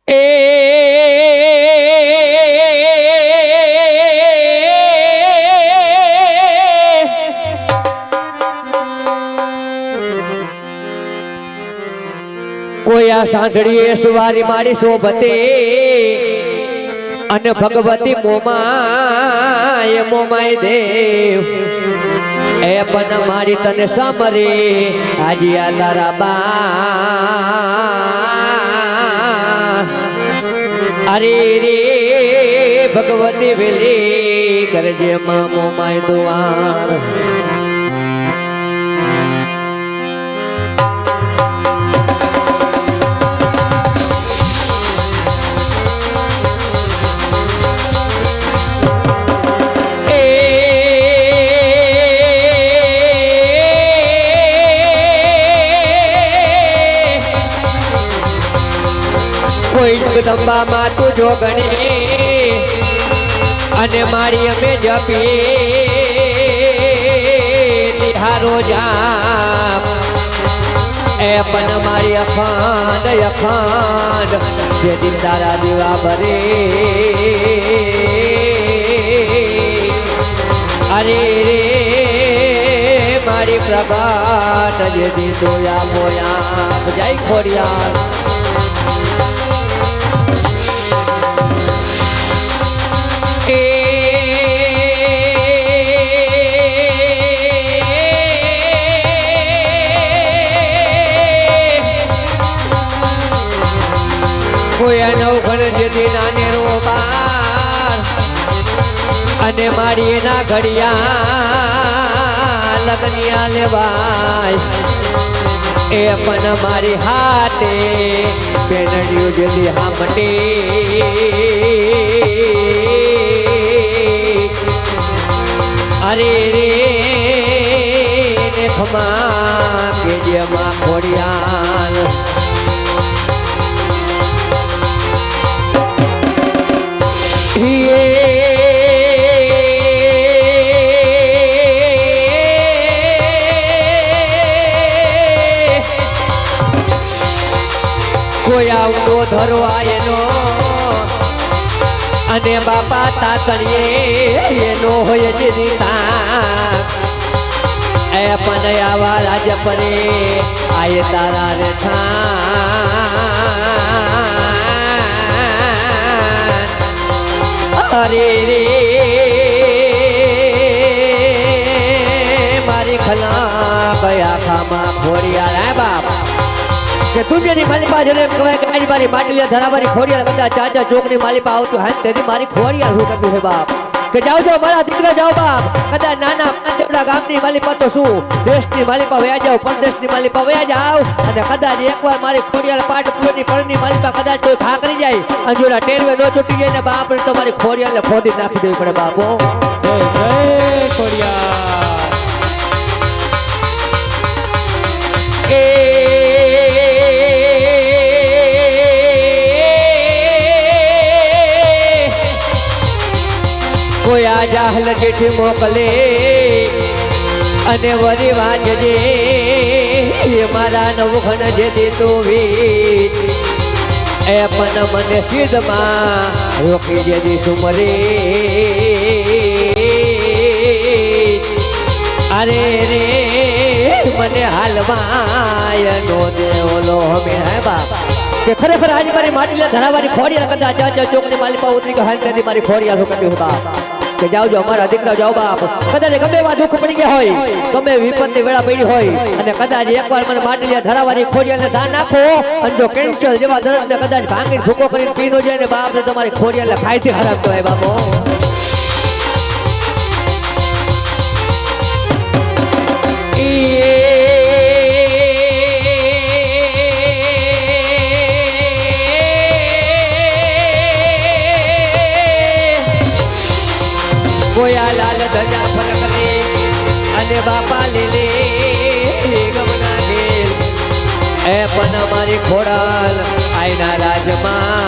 એ કોઈ આ સાંઠળીએ સુવારી મારી શોભતે અને ભગવતી મોમાય દેવ એ પણ મારી તને સામરે આજી આ તારા બા અરે રે ભગવતી વેલી કરજે મોમાય દુઆર જગદંબા માં તું જોગણી અને મારી અમે જપીએ તિહારો જાપ એ પણ મારી અખંડ જે દિન તારા દીવા ભરે અરે રે મારી પ્રભાત જે દિન દોયા બોયા જય ખોડિયાર અને મારી એના ઘડિયા લગનિયા લેવાય એ પણ મારી હાથે બેનડિયું જેલી હામટી અરે રે ને ખમા કે જેમાં ખોડિયાલ કોઈ આવતો ધરવાય નો અને બાપા તાતણીએ એનો હોય જ રીતા એ પણ આવા રાજ પરે આય તારા રે અરે રે મારી ખલા કયા ખામાં ખોડિયા રે બાપ કે દુનિયાની માલિપા જેને એમ કહેવાય કે આજ મારી માટલીયા ધરાવારી ખોડિયાર કદાચ ચાચા ચોકની માલિપા આવતું હાથ તેથી મારી ખોડિયાર શું કરતું છે બાપ કે જાઓ છો મારા દીકરા જાઓ બાપ કદાચ નાના પાંચેવડા ગામની માલિપા તો શું દેશની માલિપા વયા જાઓ પરદેશની માલિપા વયા જાઓ અને કદાચ એકવાર મારી ખોડિયાર પાટ પૂરની પરણની માલિપા કદાચ કોઈ ખા કરી જાય અને જોડા ટેરવે નો છૂટી જાય ને બાપ તો મારી ખોડિયારને ખોદી નાખી દેવી પડે બાપો જય ખોડિયાર એ કોઈ આ જાહલ જેઠી મોકલે અને વરી વાંચજે મારા નવખન જે દીધું વીજ એ પણ મને સિદ્ધમાં રોકી જે દીશું મરે અરે રે મને હાલવાય નો દે ઓલો હમે હે બાપ કે ખરેખર આજ મારી માટલીયા ધરાવારી ખોડિયાર કદાચ ચાચા ચોકની માલિપા ઉતરી ગયો હાલ કરી મારી ખોડિયાર શું કરતી બાપ કે જાઓ જો અમારા દીકરા જાઓ બાપ કદાચ ગમે એવા દુઃખ પડી ગયા હોય ગમે વિપત્ની વેળા પડી હોય અને કદાચ એકવાર મને માટલીયા ધરાવારી ખોડિયારને ધા નાખો અને જો કેન્સર જેવા દર્દને કદાચ ભાંગી ભૂકો કરીને પીનો જાય ને બાપ ને તમારી ખોડિયારને ખાઈથી હરામ કહેવાય બાપો ગોયા લાલ ધજા ફલકરે અને બાપા લીલે ગમના ઢેલ એ પણ મારી ખોડાલ આઈના રાજમાં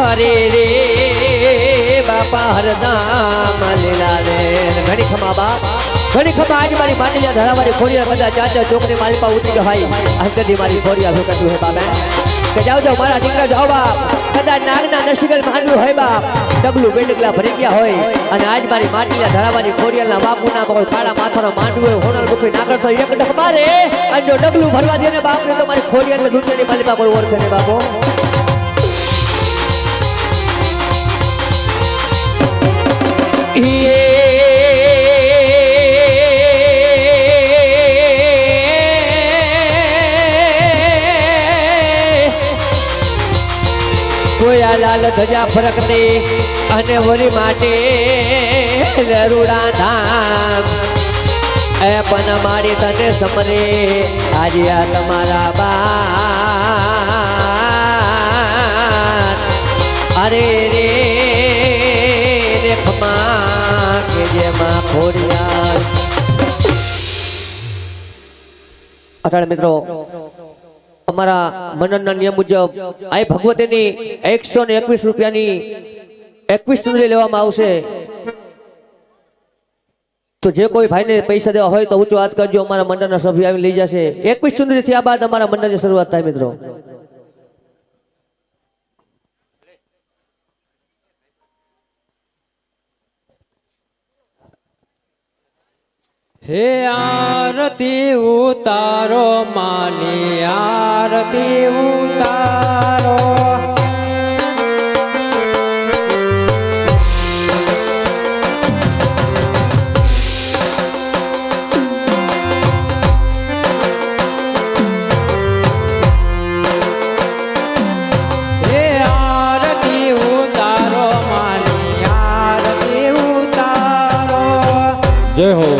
અરે રે બાપા હરદામ લીલા લે ઘડી ખમા બાપ ઘણી ખબર આજ મારી માંડલિયા ધરાવાળી ખોડિયાર કદાચ ચાચા ચોકની મારી પાસે ઉતરી ગયો ભાઈ અંકદી મારી ખોડિયાર હું કહેતું હે બાબા કે જાઓ જાઓ મારા દીકરા જાઓ બાપ કદાચ નાગના નસીબલ માંડવું હોય બાપ ડબલું બેડકલા ભરી ગયા હોય અને આજ મારી માંડલિયા ધરાવાળી ખોડિયારના બાપુના કોઈ કાળા માથાનો માંડવું હોય હોનલ મુખી નાગર તો એક ડખબારે અને જો ડબલું ભરવા દે ને બાપ ને તો મારી ખોડિયાર દુનિયાની મારી પાસે કોઈ ઓળખે ને બાપો કોયા લાલ ધજા ફરકને અને વરી માટે લરુડા ધામ એ પણ મારી તને સમરે આજે આ તમારા બાર અરે રે રેખમાં કે જેમાં ખોડિયાર અટાણે મિત્રો અમારા મંડળના નિયમ મુજબ આ ભગવતીની 121 રૂપિયાની 21 ચુંદડી લેવામાં આવશે તો જે કોઈ ભાઈને પૈસા દેવા હોય તો ઊંચો હાથ કરજો અમારા મંડળના સભ્ય આવી લઈ જશે 21 ચુંદડી થયા બાદ અમારા મંડળની શરૂઆત થાય મિત્રો હે આરતી ઉતારો માની આરતી ઉતારો હે આરતી ઉતારો માની આરતી ઉતારો જય હો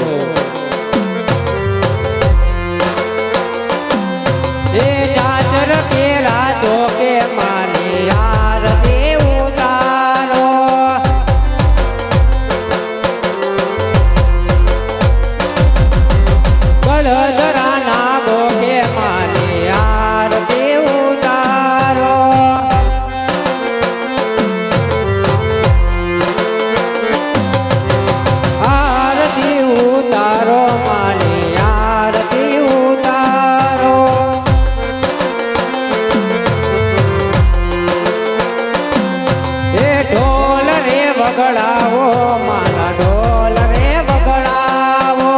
વગડાવો મારા ઢોલ રે વગડાવો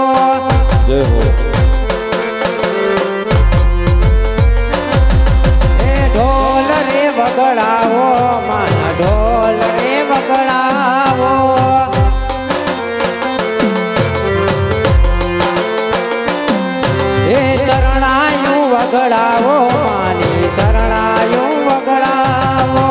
જય હો એ ઢોલ રે વગડાવો મારા ઢોલ રે વગડાવો એ શરણાયું વગડાવો માની શરણાયું વગડાવો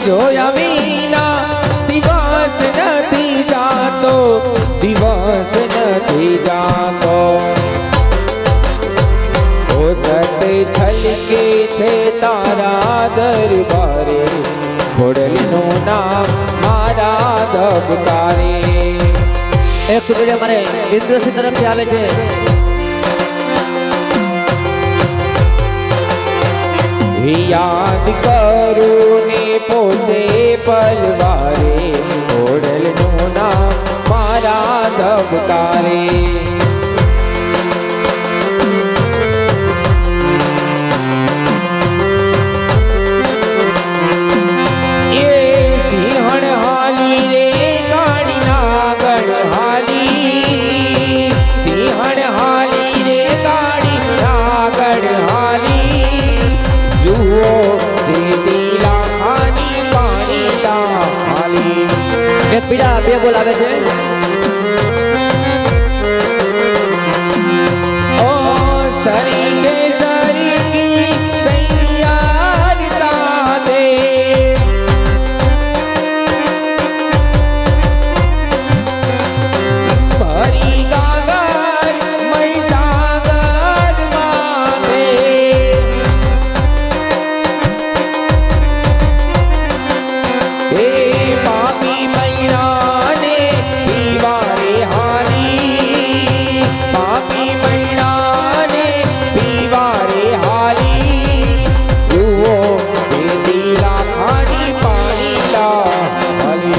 જોયા વિના દિવસ નથી જાતો દિવસ નથી જાતો ઓ સત છલકે છે તારા દરબારે ખોડલનું નામ મારા ધબકારે એક ચુંદડી અમારે ઇન્દ્રસિંહ તરફથી આવે છે યાદ કરું ને પોચે પલવારે ખોડલનું નામ મારા ધબકારે એ સિંહણ હાલી રે ગાડી નાગણ હાલી સિંહણ હાલી રે ગાડી નાગણ હાલી જુઓ જે દિલા બે બોલાવે છે ओ सरी के सरी की सैयार साथे भरी गागर मई सागर माथे हे पापी मैना ने पीवारे हाली पापी मैना ने पीवारे हाली युवो जे दिला खानी पानी ला हाली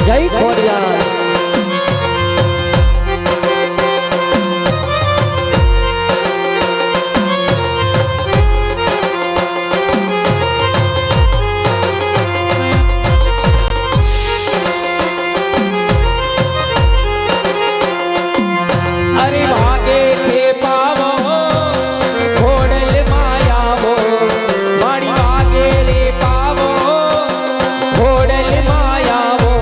જય ખોડિયાર अरे भागे छे पावो घोड़ल मायावो माड़ी भागे रे पावो घोड़ल मायावो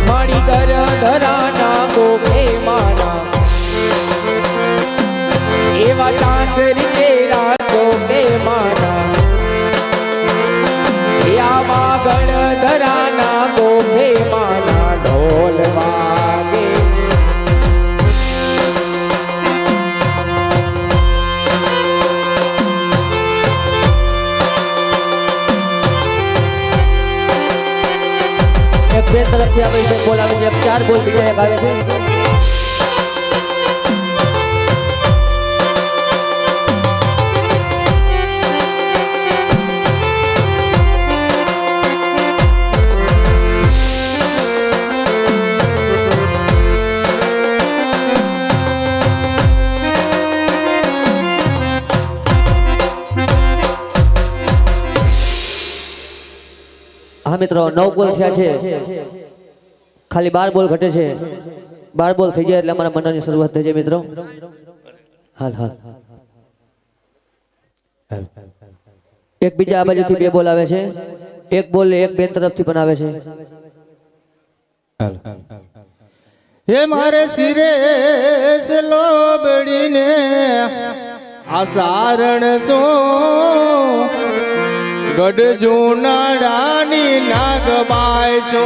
माड़ी कर धराना गोखे माना एवा चांचरी तेरा गोखे माना यावा गण धराना गोखे माना ढोल वागे એક બે તરફથી આવે છે બોલાવે છે એક ચાર બોલ બીજા એક આવે છે હા મિત્રો 9 બોલ થયા છે ખાલી 12 બોલ ઘટે છે 12 બોલ થઈ જાય એટલે અમારા મંડળની શરૂઆત થઈ જાય મિત્રો હાલ હાલ એક બીજા આ બાજુથી બે બોલ આવે છે એક બોલ એક બેન તરફથી પણ આવે છે હે મારે સિરે સે લોબડીને આસારણ સો ગઢ જૂનાડાની નાગબાઈ છો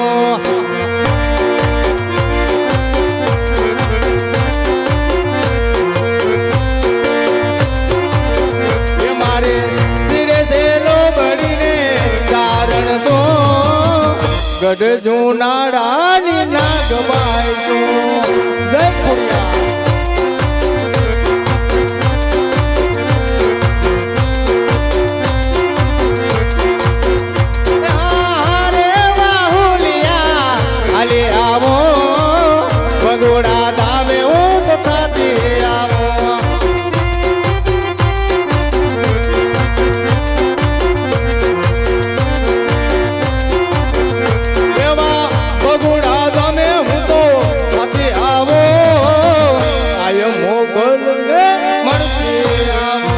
એ મારે સિરે સે લોબડીને ચારણ સો ગઢ જૂનાડાની નાગબાઈ છો જય ખોડિયાર ભગોડા ધામે ઊંઘ થતી આવો એવા ભગોડા ધામે હું તો થતી આવો આય મોગલ ને મળતી આવો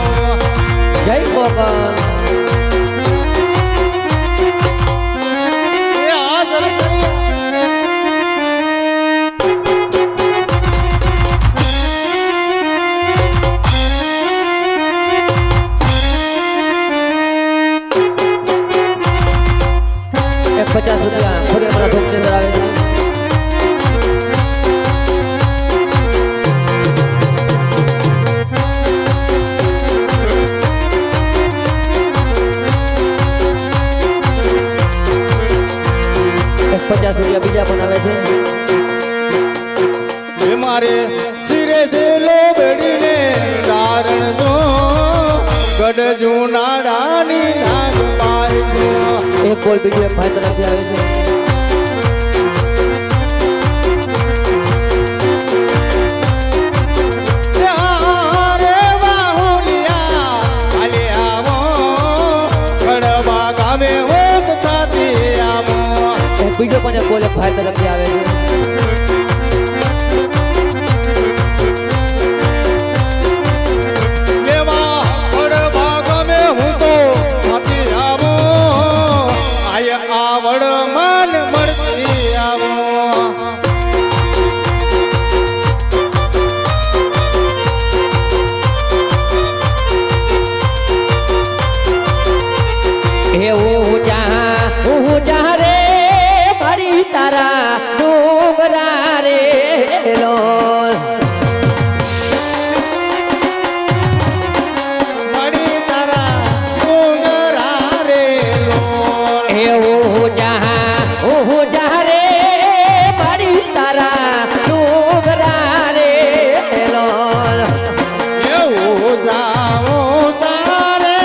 જય ગોપાલ એક 50 રૂપિયા થોડી અમારા ધોકની અંદર આવે છે એક 50 રૂપિયા બીજા પણ આવે છે એ મારે સિરે સે લોબડીને ચારણ સો ગઢ જૂનાડાની નાગબાઈ છો એક બોલ બીજું એક ભાઈ તરફથી આવે છે રે વાહુલિયા હાલે આવો ગઢવા ગામે ઊંઘ થતી આવો એક બીજો પણ એક બોલ એક ભાઈ તરફથી આવે છે આવડ વડમાન મળતી આવો હું જા રે મારી તારા ડુંગરા રે લોલ મળી તારા ડુંગરા રે લોલ હું જા રે મારી તારા ડુંગરા રે લોલ એવું જાઓ તારે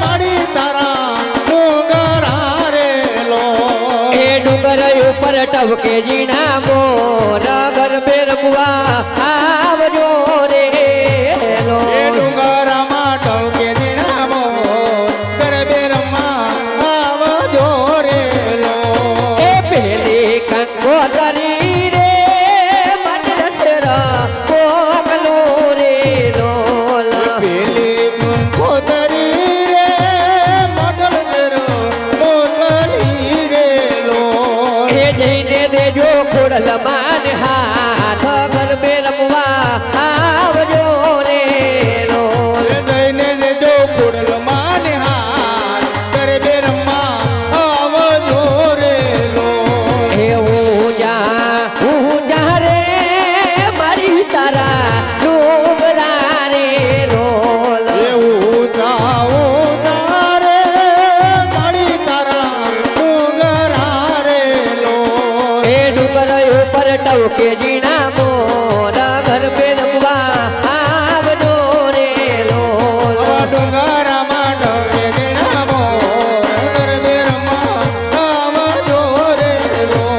મળી તારા ડુંગરા રે લોલ એ ડુંગર ઉપર ટવકે જીણા મોર ગરબે રમવા આવજો રે એ લોલ ડુંગરામાં ટવકે દીનામો ગરબે રમવા આવજો રે લોલ એ પેલી કંકોતરી રે મંડળ શેર મોકલો રે લોલ પેલી કંકોતરી રે મોઢલ તેરો મોકલી રે લોલ એ જઈને દેજો ખોડલ માન હાથ ગરબે રમવા આવજો રે લોલ જઈને દેજો કુડલ માને હાથ ગરબે રમવા આવજો રે લોલ એ હું જા રે મારી તારા ડુંગરા રે લોલ એવું જાઓ તારે મળી તારા ડુંગરા રે લોલ એ ડુંગર ઉપર ટવકે જીણા મોર ગરબે રમવા આવજો રે લોલ આવા ડુંગરામાં ડોકે દીનામો ગરબે રમવા આવજો રે લોલ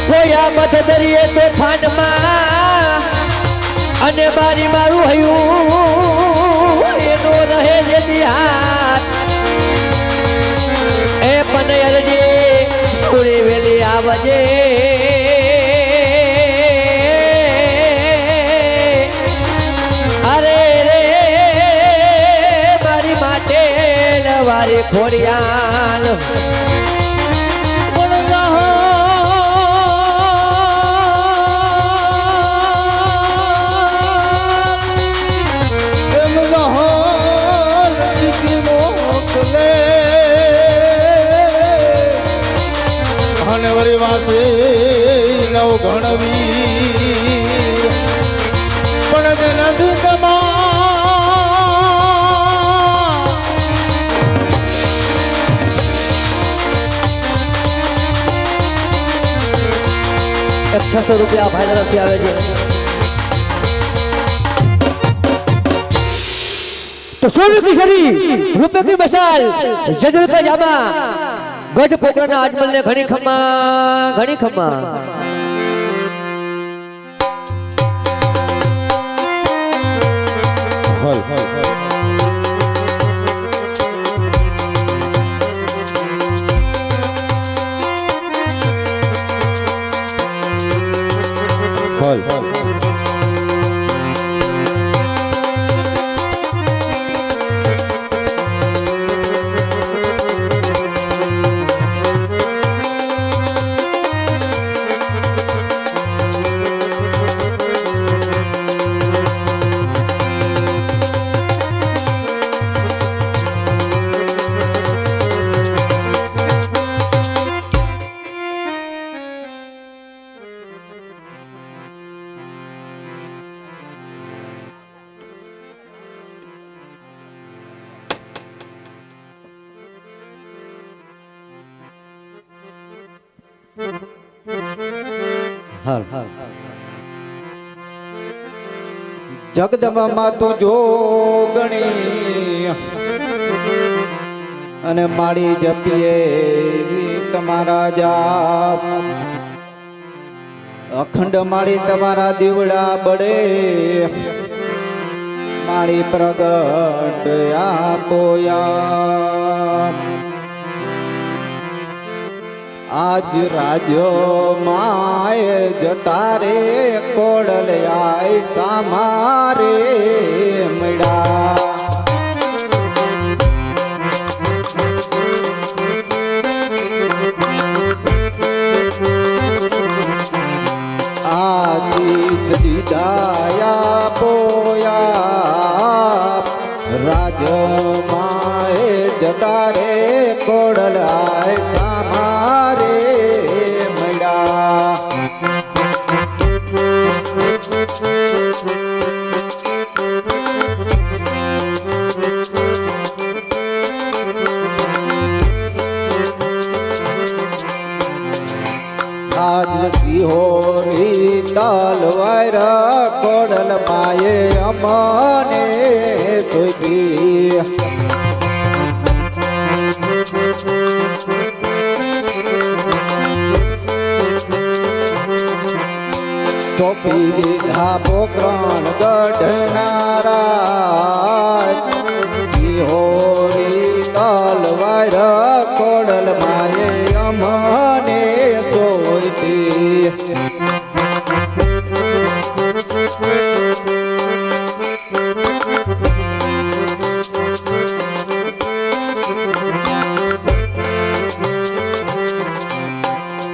કોયા મધ દરિયે તો ખાંડમાં અને મારી મારું હયું એનો રહે છે દિહાર એ પનૈયર જે સુરી વેલી આવજે અરે રે મારી માટે લવારી ખોડિયાલ પણ જાઓ એમ જાઓ લખી મોકલે હનવરી વાસે નવ ગણવી પણ તે નથી તમા ₹600 ભાઈ તરફથી આવે છે તો સોનું કિશોરી રૂપે કી મસાલ જજુલ કા જામા ગજ પોકરાના આજમલ ને ઘણી ખમ્મા જગદંબા તું જોગણી અને મારી જપીએ તમારા જાપ અખંડ મારી તમારા દીવડા બળે મારી પ્રગટ આપોયા આજ રાજ્ય માય જતા રે કોડલ આય સામારે મળ્યા આશીષ દીદાયા પોયા રાજમાએ જતા રે કોડલાય સામારે મળ્યા આજ સિહોરી તલવાર કોડલ માએ અમને સોંપી સોંપી દીધા પોકરણ ગઢનારા સિહોરી તલવાર કોડલ માએ અમને સોંપી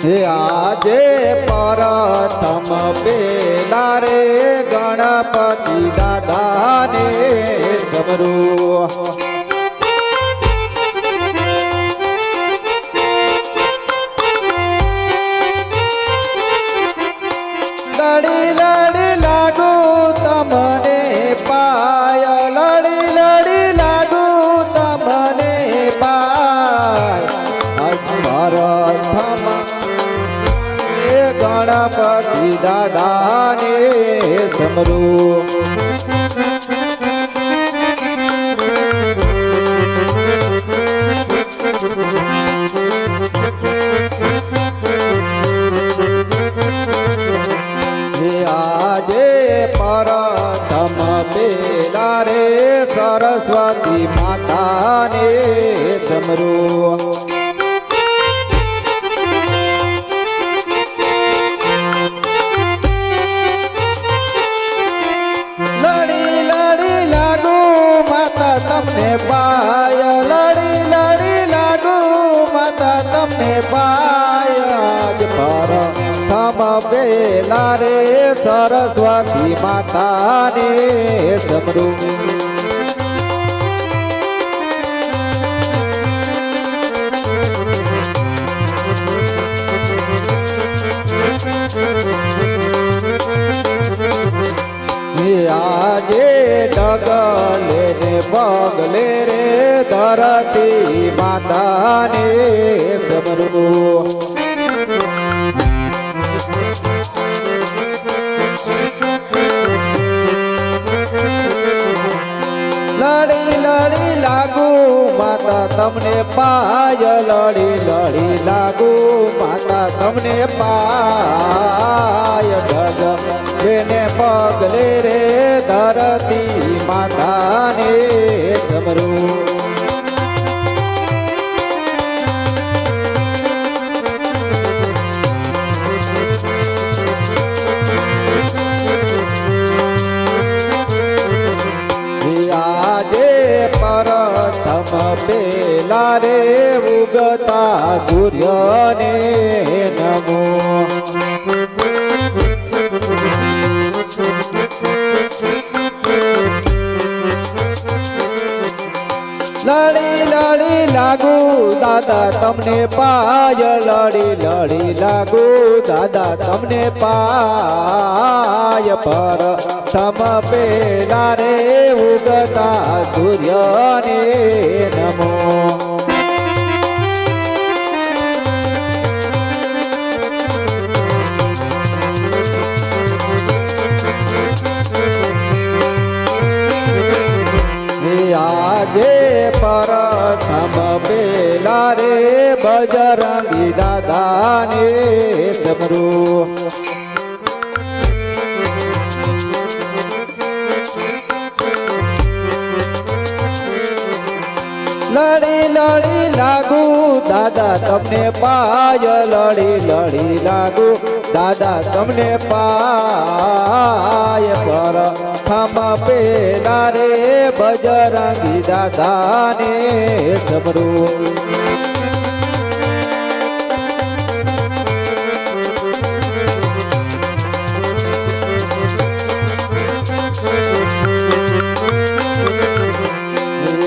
આજે પ્રથમ પેલા રે ગણપતિ દાદાને ગમરું લડી લડી લાગુ તમને પાય લડી લડી લાગુ તમને પાય પ્રથમ ગણપતિ દાદાને ગમરું આજે પ્રથમ પેલા રે સરસ્વતી માતાને ગમરું તમને પાય લડી લડી લાગુ માતા તમને પાય જ પર થમ બેલા રે સરસ્વતી માતાને ગમરું આજે ડગલે ને પગલે રે ધરતી માતાને ગમરું લડી લડી લાગુ માતા તમને પાય લડી લડી લાગુ માતા તમને પાય ડગ જેને પગલે રે ધરતી માતાને ગમરું આજે પ્રથમ પેલા રે ઉગતા સૂર્યને નમો લડી લડી લાગુ દાદા તમને પાય લડી લડી લાગુ દાદા તમને પાય પર તમ પેલા રે ઉગતા સૂર્યને નમો આજે પ્રથમ પેલા રે બજરંગી દાદાને ગમરું લડી લડી લાગુ દાદા તમને પાય લડી લડી લાગુ દાદા તમને પાય પર થમ પેલા રે બજરંગી દાદાને ડમરું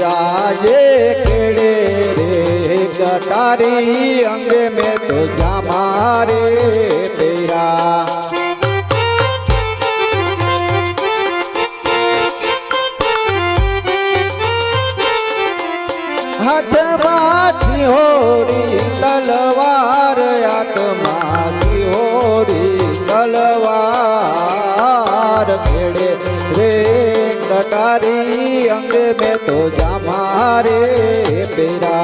આજે केड़े रे कटारी अंग में तो जामा रे तेरा हाथ माची होरी तलवार हाथ माची होरी तलवार केड़े रे कटारी अंग में तो जामा रे तेरा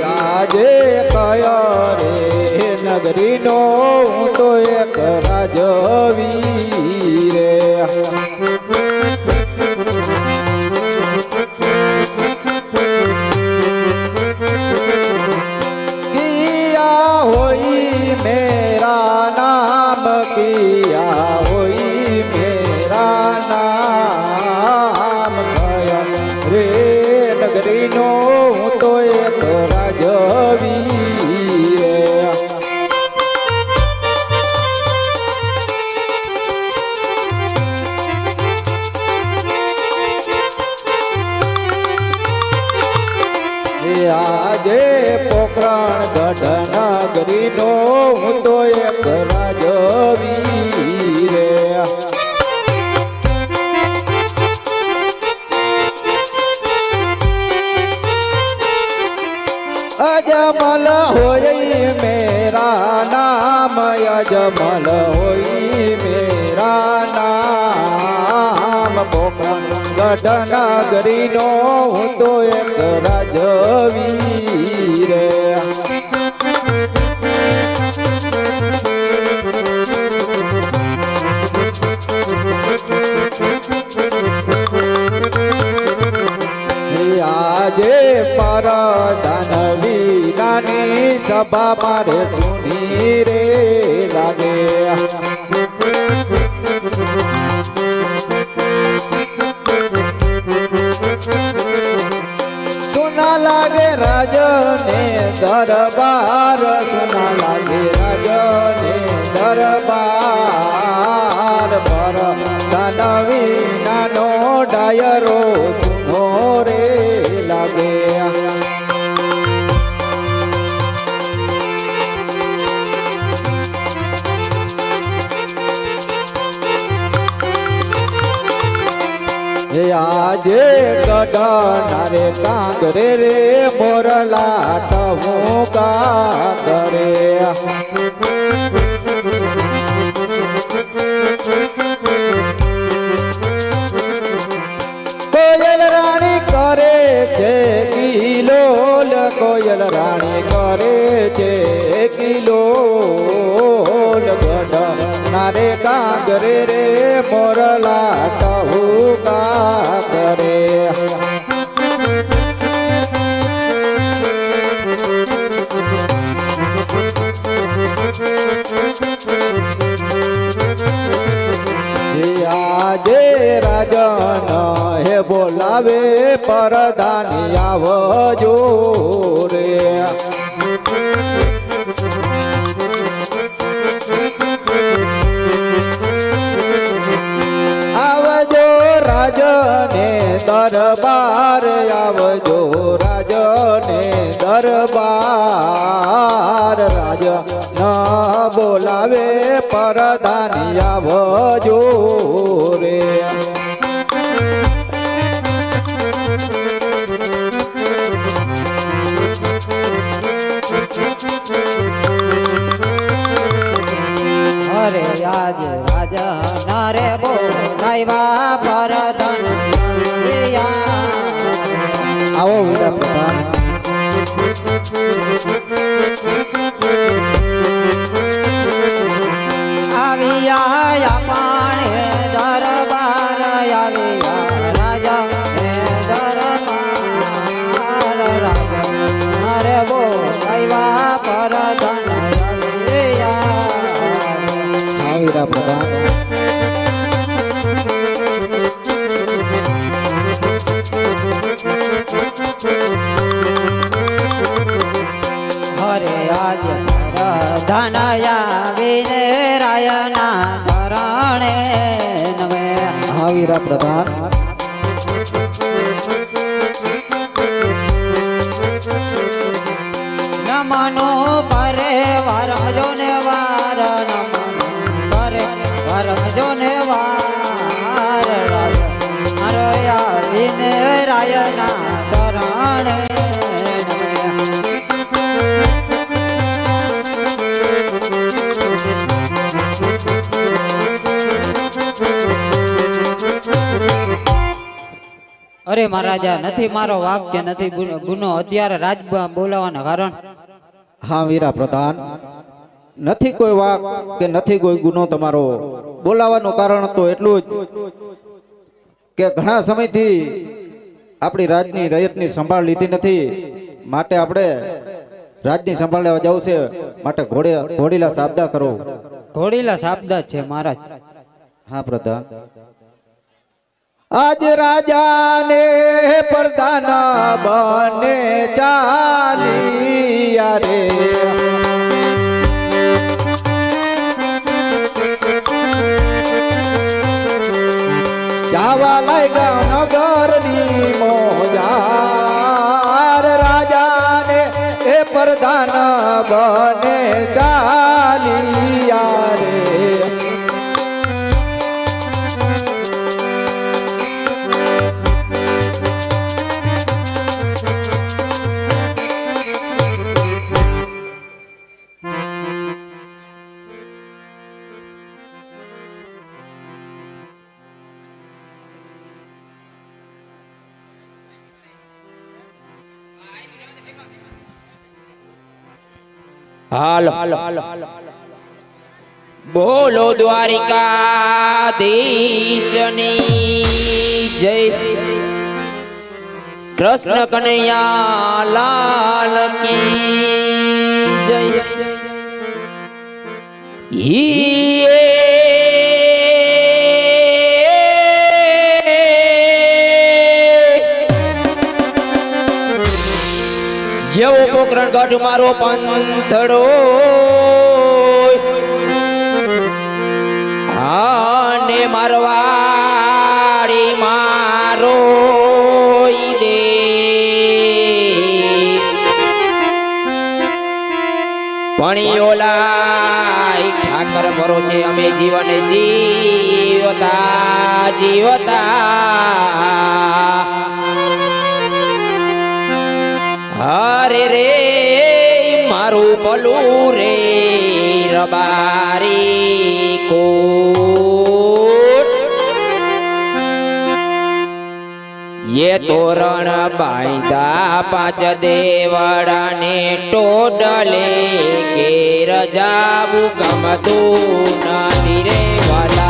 આજે કયા રે નગરી નો હું તો એક રાજવી રે किया होई मेरा नाम किया होई मेरा नाम कया रे नगरी नो तो एक રાજવી રે આજે પોકરણ ગઢ નગરી નો હું તો એક રાજવી રે अजमल होई मेरा नाम अजमल होई मेरा नाम पोकरण गढ़ नगरी नो હું તો એક રાજવી રે આજે પરદાન વિનાની સભા મારે સુની રે લાગે સુના લાગે રાજને દરબાર સુના લાગે રાજને દરબાર પરદાન વિનાનો ડાયરો સુનો રે લાગે આજે ગઢના રે કાંગરે રે મોરલા ટહું કાંગરે કોયલ રાણી કરે છે કિલોલ કોયલ રાણી કરે છે કિલોલ ગઢ નારે કાંગરે રે મોરલા ટહું કાંગરે આજે રાજન હે બોલાવે પરદાની આવજો રે આવજો રાજને દરબાર આવજો રાજને દરબાર રાજ ન બોલાવે પરદાની આવજો રે અરે આજ રાજા નારે બોલાવ્યા પરદાન આવો વીરા પ્રધાન આવ્યા પાણે દરબાર આવ્યા રાજા હે દરબાર રાજા મારે બોલાવ્યા પર ધન આવ્યા પ્રધાન હરે આજે ધન આવીને રાયના ચરણે નમે આવીરા પ્રધાન નમનો કરે વરમજો ને વાર નમનો કરે વરમજો ને વાર હરે આવીને રાયના ચરણે અરે મહારાજા નથી મારો વાક કે નથી ગુનો અત્યારે રાજ બોલાવાના કારણ હા વીરા પ્રધાન નથી કોઈ વાક કે નથી કોઈ ગુનો તમારો બોલાવાનું કારણ તો એટલું જ કે ઘણા સમયથી આપણી રાજની રયતની સંભાળ લીધી નથી માટે આપણે રાજની સંભાળ લેવા જવું છે માટે ઘોડીલા સાબદા કરો ઘોડીલા સાબદા છે મહારાજ હા પ્રધાન આજ રાજાને પ્રધાન બને ચાલિયા રે જાવા લાગ્યા નગરની મોજાર રાજાને એ પ્રધાન બને ચાલિયા રે હાલો બોલો દ્વારિકાધીશની જય કૃષ્ણ કનૈયા લાલ કી જય જેવો પોકરણ ગઢ મારો પંથડો આને મારવાડી મારો દે પણિયોલા ઠાકર ભરોસે અમે જીવન જીવતા હરે રે મારું ભલું રે રબારી કોટ ये तोरण बांधा पांच देवड़ाने टोडले के रजाबू गमतू नदी रे वाला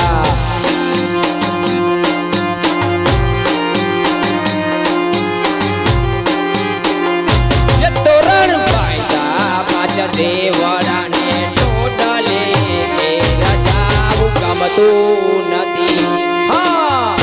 ये तोरण बांधा पांच देवड़ाने टोडले के रजाबू गमतू नदी हाँ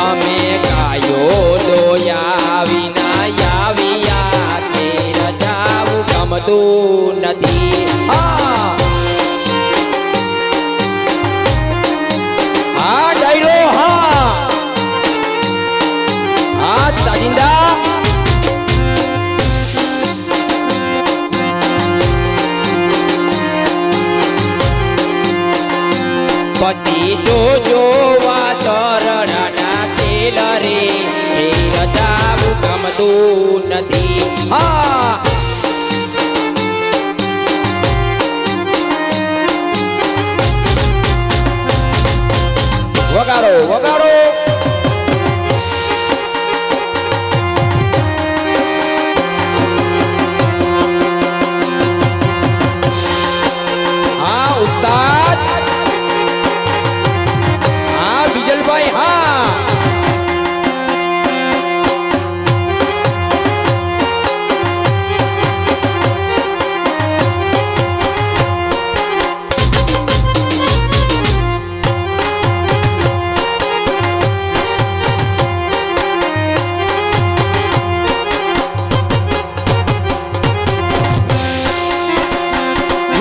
અમે ગાયો દોયા વિના યાવિયા તે રજાવું ગમતું નથી હા ડાયરો હા સાજિંદા પછી જોવા તરણા રે એ રજાવું ગમતું નથી હા વગાડો વગાડો હા ઉસ્તાદ હા બીજલભાઈ હા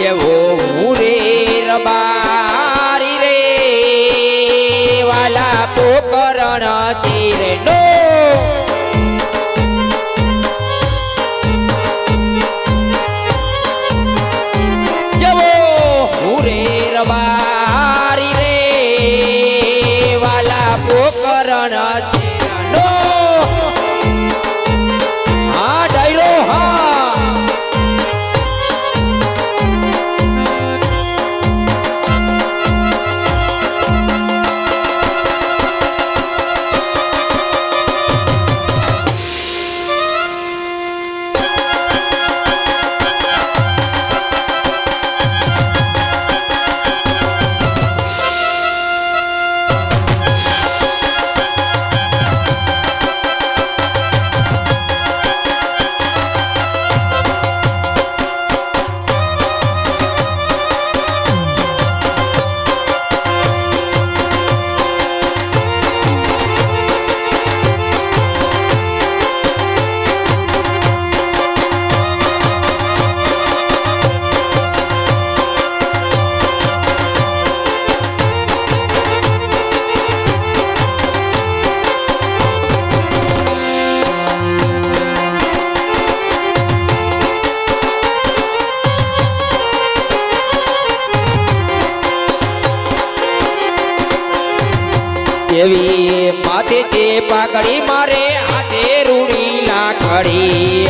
જેવો હું રે રબારી રે વાલા પોકરણ શિર નો જેવો હું રે રબારી રે વાલા પોકરણ શિર નો હા ડાયરો હા એવી માથે છે પાકડી મારે હાથે રૂડી લાકડી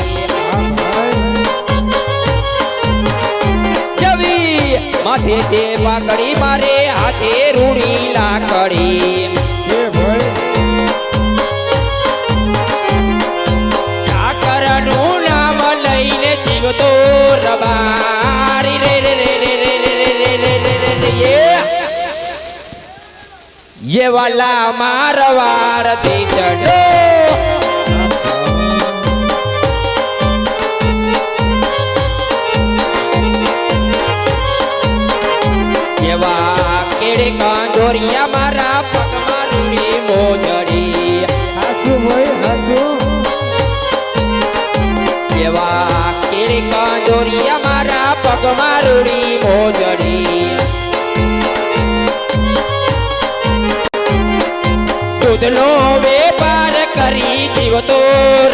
જેવી માથે છે પાકડી મારે હાથે રૂડી લાકડી છે ભાઈ ઠાકરનું નામ લઈને જીવતો રબારી રે રે રે રે રે રે રે રે રે રે ये वाला मारवाड़ देशनो येवा केड़े कांदोरिया मारा पगमा रूड़ी मोजड़ी હાચું ભાઈ હાચું येवा केड़े कांदोरिया मारा पगमा रूड़ी मोजड़ी દૂધનો વેપાર કરી જીવતો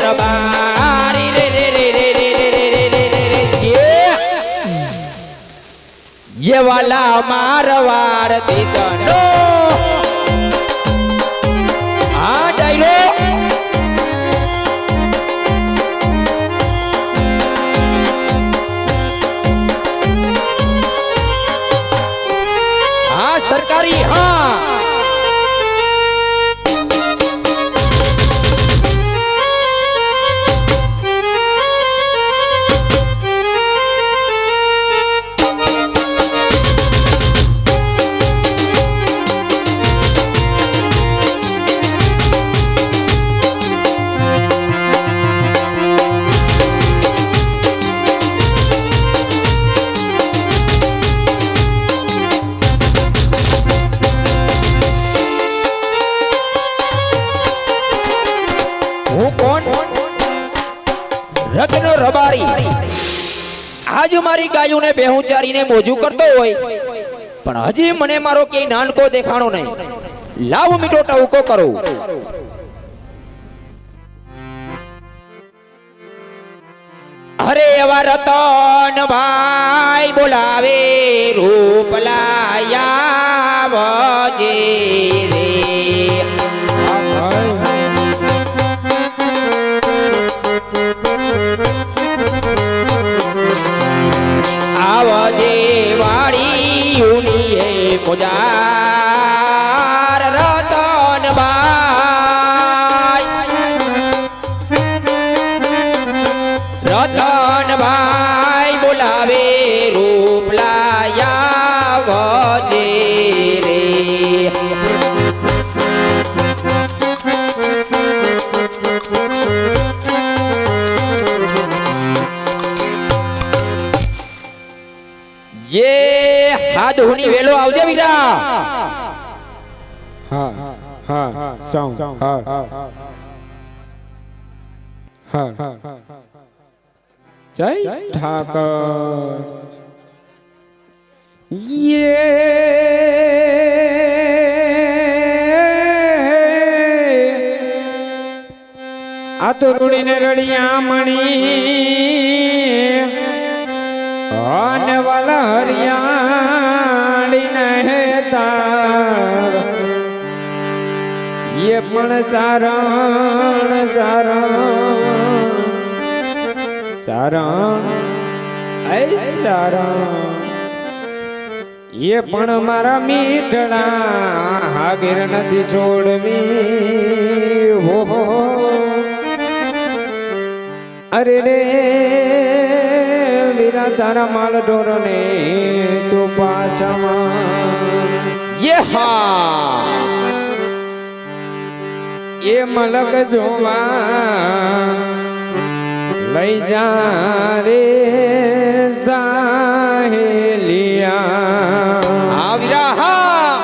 રબારી રે રે રે રે રે રે રે રે રે રે ये वाला मारवाड़ देशनो हाँ डायलो हाँ सरकारी हाँ હું કોણ રત્ન રબારી આજ મારી ગાયોને બેહું ચારીને મોજું કરતો હોય પણ હજી મને મારો કે નાનકો દેખાણો નહીં લાવ મીઠો ટવકો કરો અરે એવા રતન ભાઈ બોલાવે રૂપલાયા વજે રે આવજે વાડી ઉની હે મુજાર રતન ये हाथ होनी वेलो आवजे वीरा હા હા સાઉન્ડ હા હા જય ઠાકર આ તો રૂડીને રડિયા મણી અને વાલા હરિયાળી ને તાર ये पण चारण चारण चारण ऐ चारण ये पण मारा मीठड़ा हागीर નથી છોડવી હો અરે રે વીરા તારા માલ ઢોરને તું પાછામાં ये हाँ એ મલક જોવા લઈ જા રે સાહેલિયા हाँ वीरा हाँ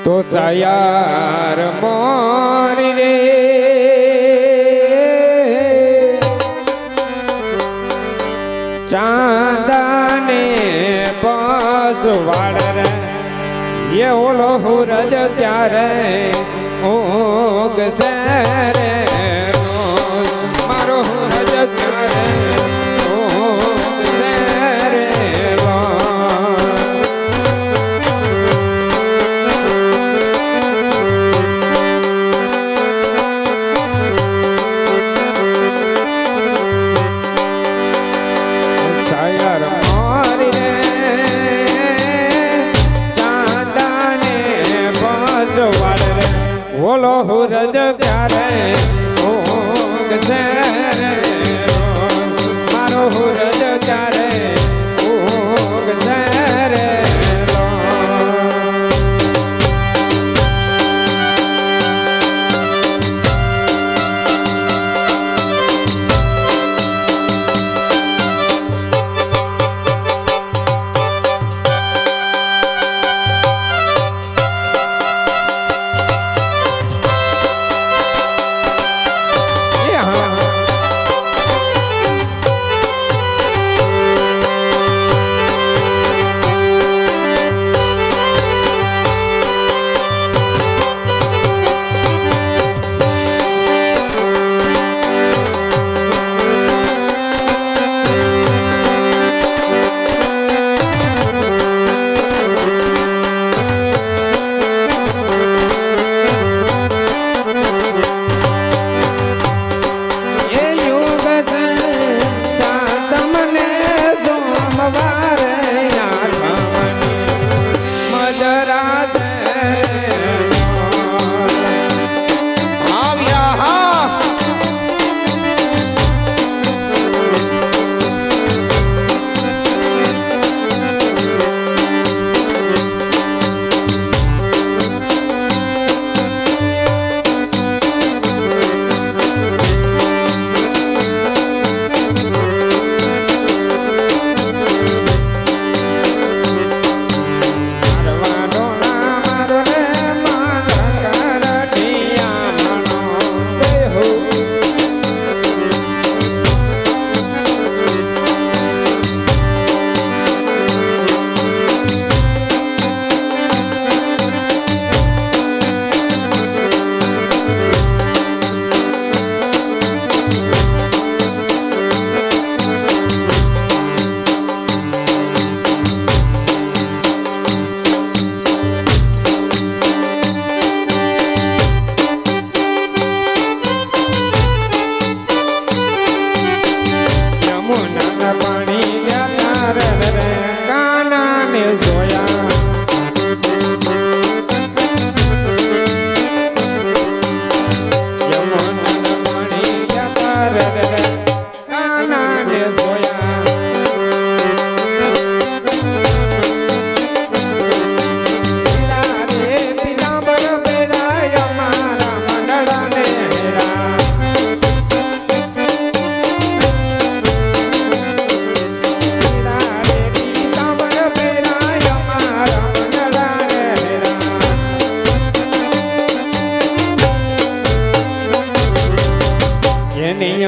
તો સાયાર મોરી રે ચાંદાને પસવાડ રે ये ओलो हुरज ત્યારે ઓગ સરે મારો હુરજ ત્યારે ઓગ સરે સાયર મારી રે ચાંદાને બસવાડ રે ઓલો હુરજ ત્યારે ઓગ સરે મારો હુરજ ત્યારે ઓગ સરે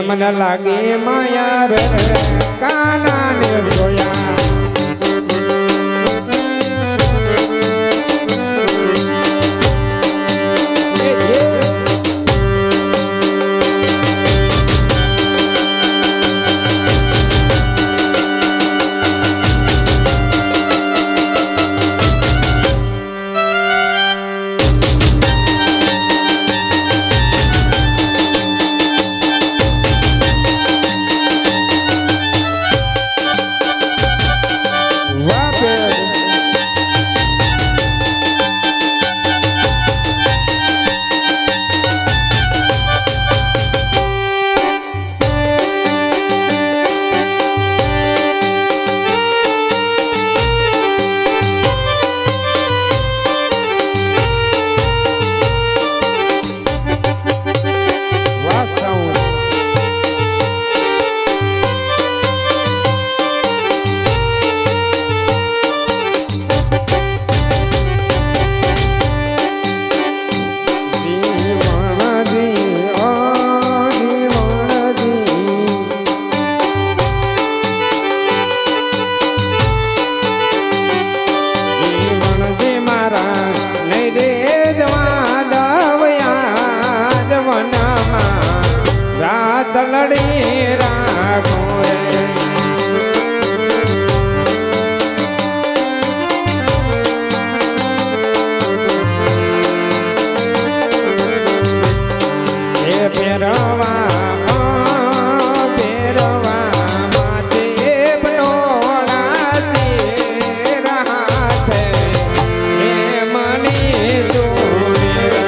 મને લાગે માયા રે કાના ને જોયા લડી રાખો રે એ પેરવા માટે બનોડા છે રાતે એ મની જોડે રે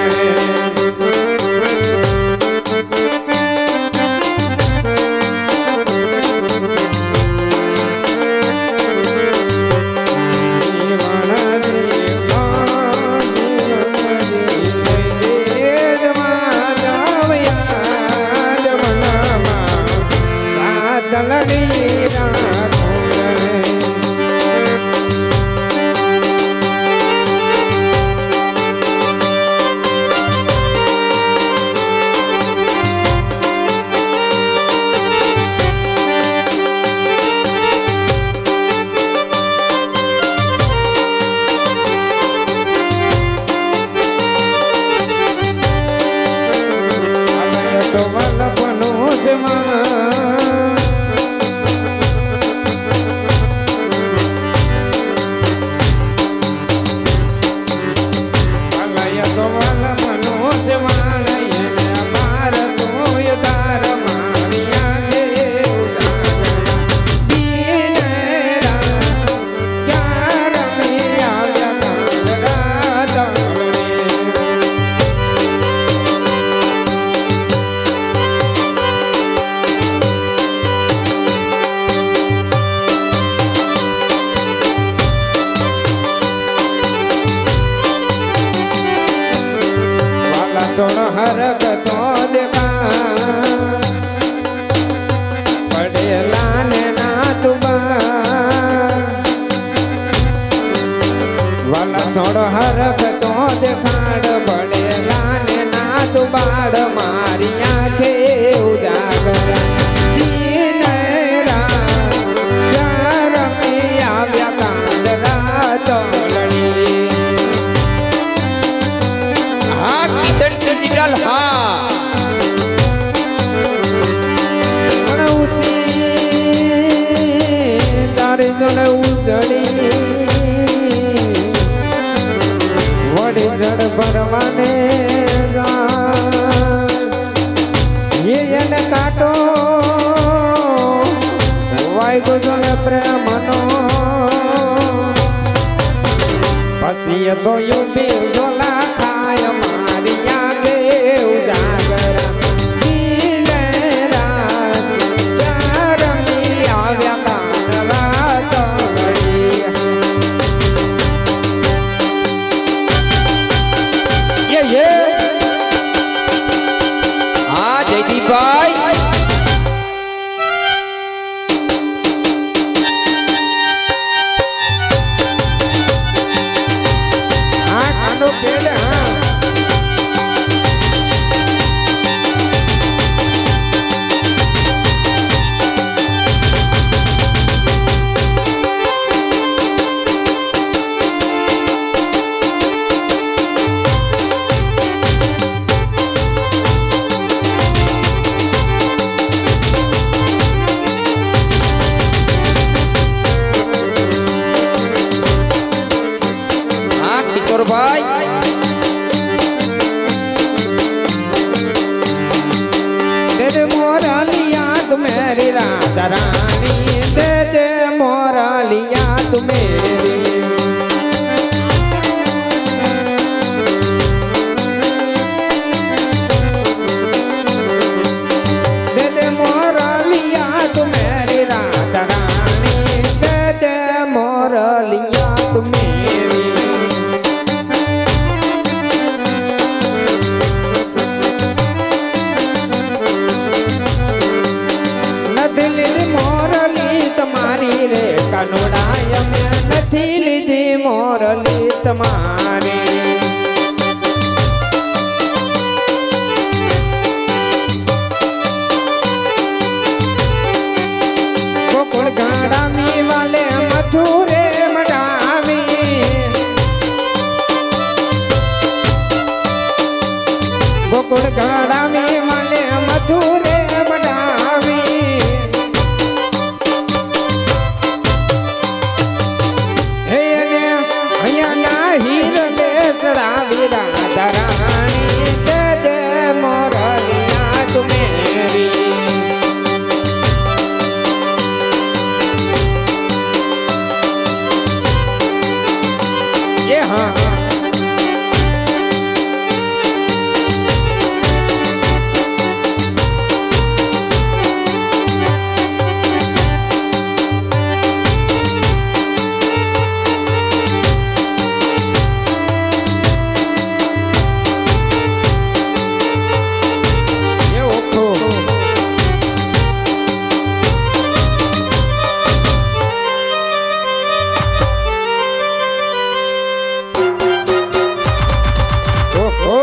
હરક તો દેખા પડેલા ને ના તુબા વાલા થોડો હરક તો દેખાડ પડેલા ને ના તુબાડ મારી આંખે ઉજાગર દિન રાત રમી આવ્યા કાંદરા તોલડી ડિજિટલ હા તારી જોડે ઉજળી વડી જડ ભરવાને એને કાટો વાયગો જોડે પ્રેમનો પછી તો યુબી જોલા ખાય મારી આગે ઉજાગર હા જયદીપભાઈ मोरलिया तुम्हें दे दे मोरलिया तुम्हें राधा रानी दे दे मोरलिया तुम्हें નથી લીધી મોરલી તમારી રે કાનોડાય મેં નથી લીધી મોરલી તમારી ગોકુળ ગાડામી વાલે મથુરે મડાવી ગોકુળ ગાડામી વાલે મથુરે મડાવી હે ને અહીંયા ના હીર લે ચડાવી રાધા રાણી દે દે મોરલિયા તુમેરી ये हाँ ये ओखो ओहो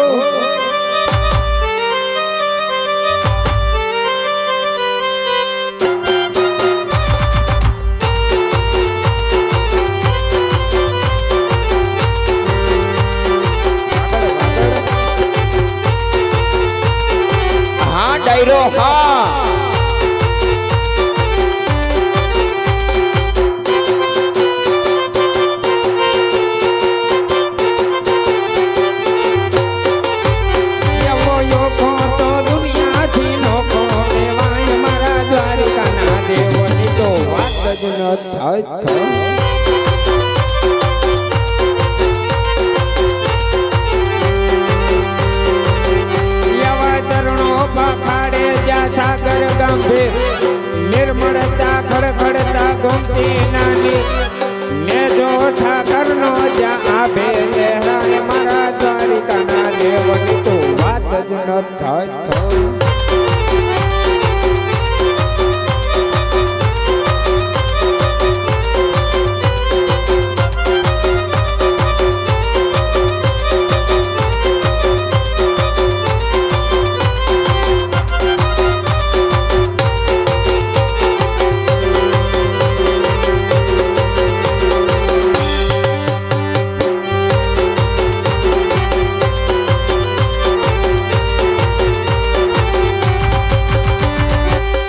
હા ડાયરો હા એવો યોખો તો દુનિયાથી નોખો કહેવાય મારા દ્વારકાના દેવની તો વાત જ ન થાય એવા ચરણો પખાડે જ્યાં સાગર ગંભીર નિર્મળતા ખડખડતા ગોમતી નાની ને જો ઠાકરનો જ્યાં આભે લહેરાય મારા દ્વારિકાના દેવની તો વાત જ ન થાય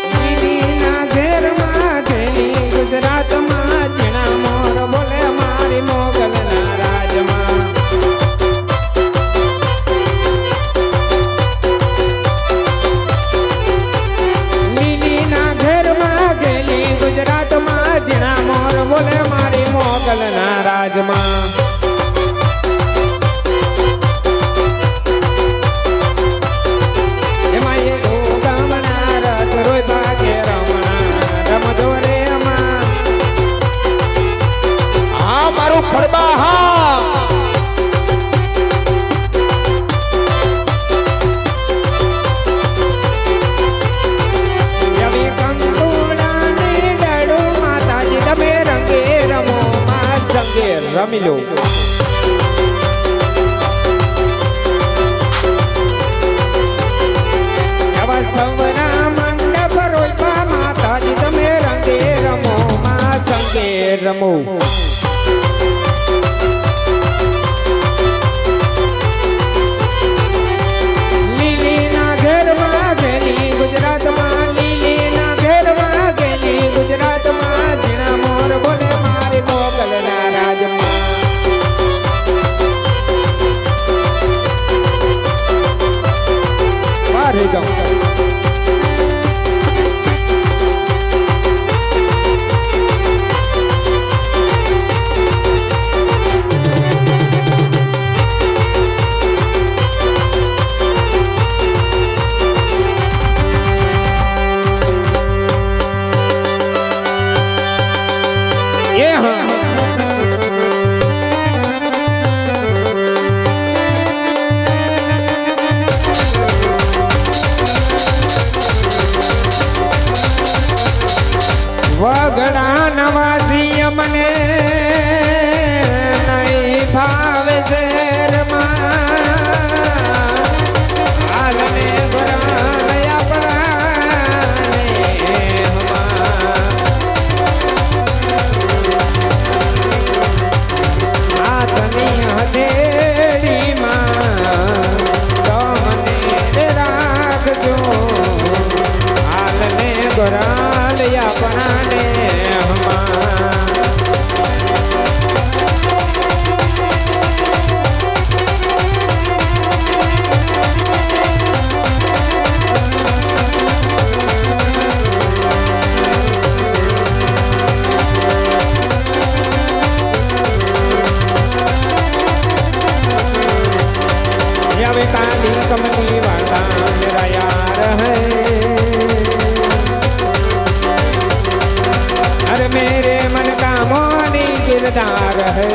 દીદીના ઘેરમાં થેલી ગુજરાતમાં ઝીણા મોર બોલે મારી મોગલના રાજમાં લીલીના ઘેરમાં ગેલી ગુજરાતમાં ઝીણા મોર બોલે મારી મોગલના રાજમાં એમાં એ ગામના રથ રોય ભાગે રમણા રમજો રે એમાં હા મારું ખડબા હા એવી કંકુડાની ડાળો માતાજી તમે રંગે રમો માં સંગે રમી લો એવા સવના મંડપ રોયપા માતાજી તમે રંગે રમો માં સંગે રમો લીલીના ઘેરમાં ગેલી ગુજરાતમાં લીલીના ઘેરમાં ગેલી ગુજરાતમાં ઝીણા મોર બોલે મારી મોગલના રાજમાં મારે ગામ એ હા વગડા નવાજી મને નહીં ભાવે શેરમાં હાલને ભરાયા પરાને હાથની હથેળીમાં તમને રાખજો હાલને ભરાયા પરાને હવે કાલી કમની વાળા મેરા યાર હૈ अरे मेरे मन का मोनी किरदार है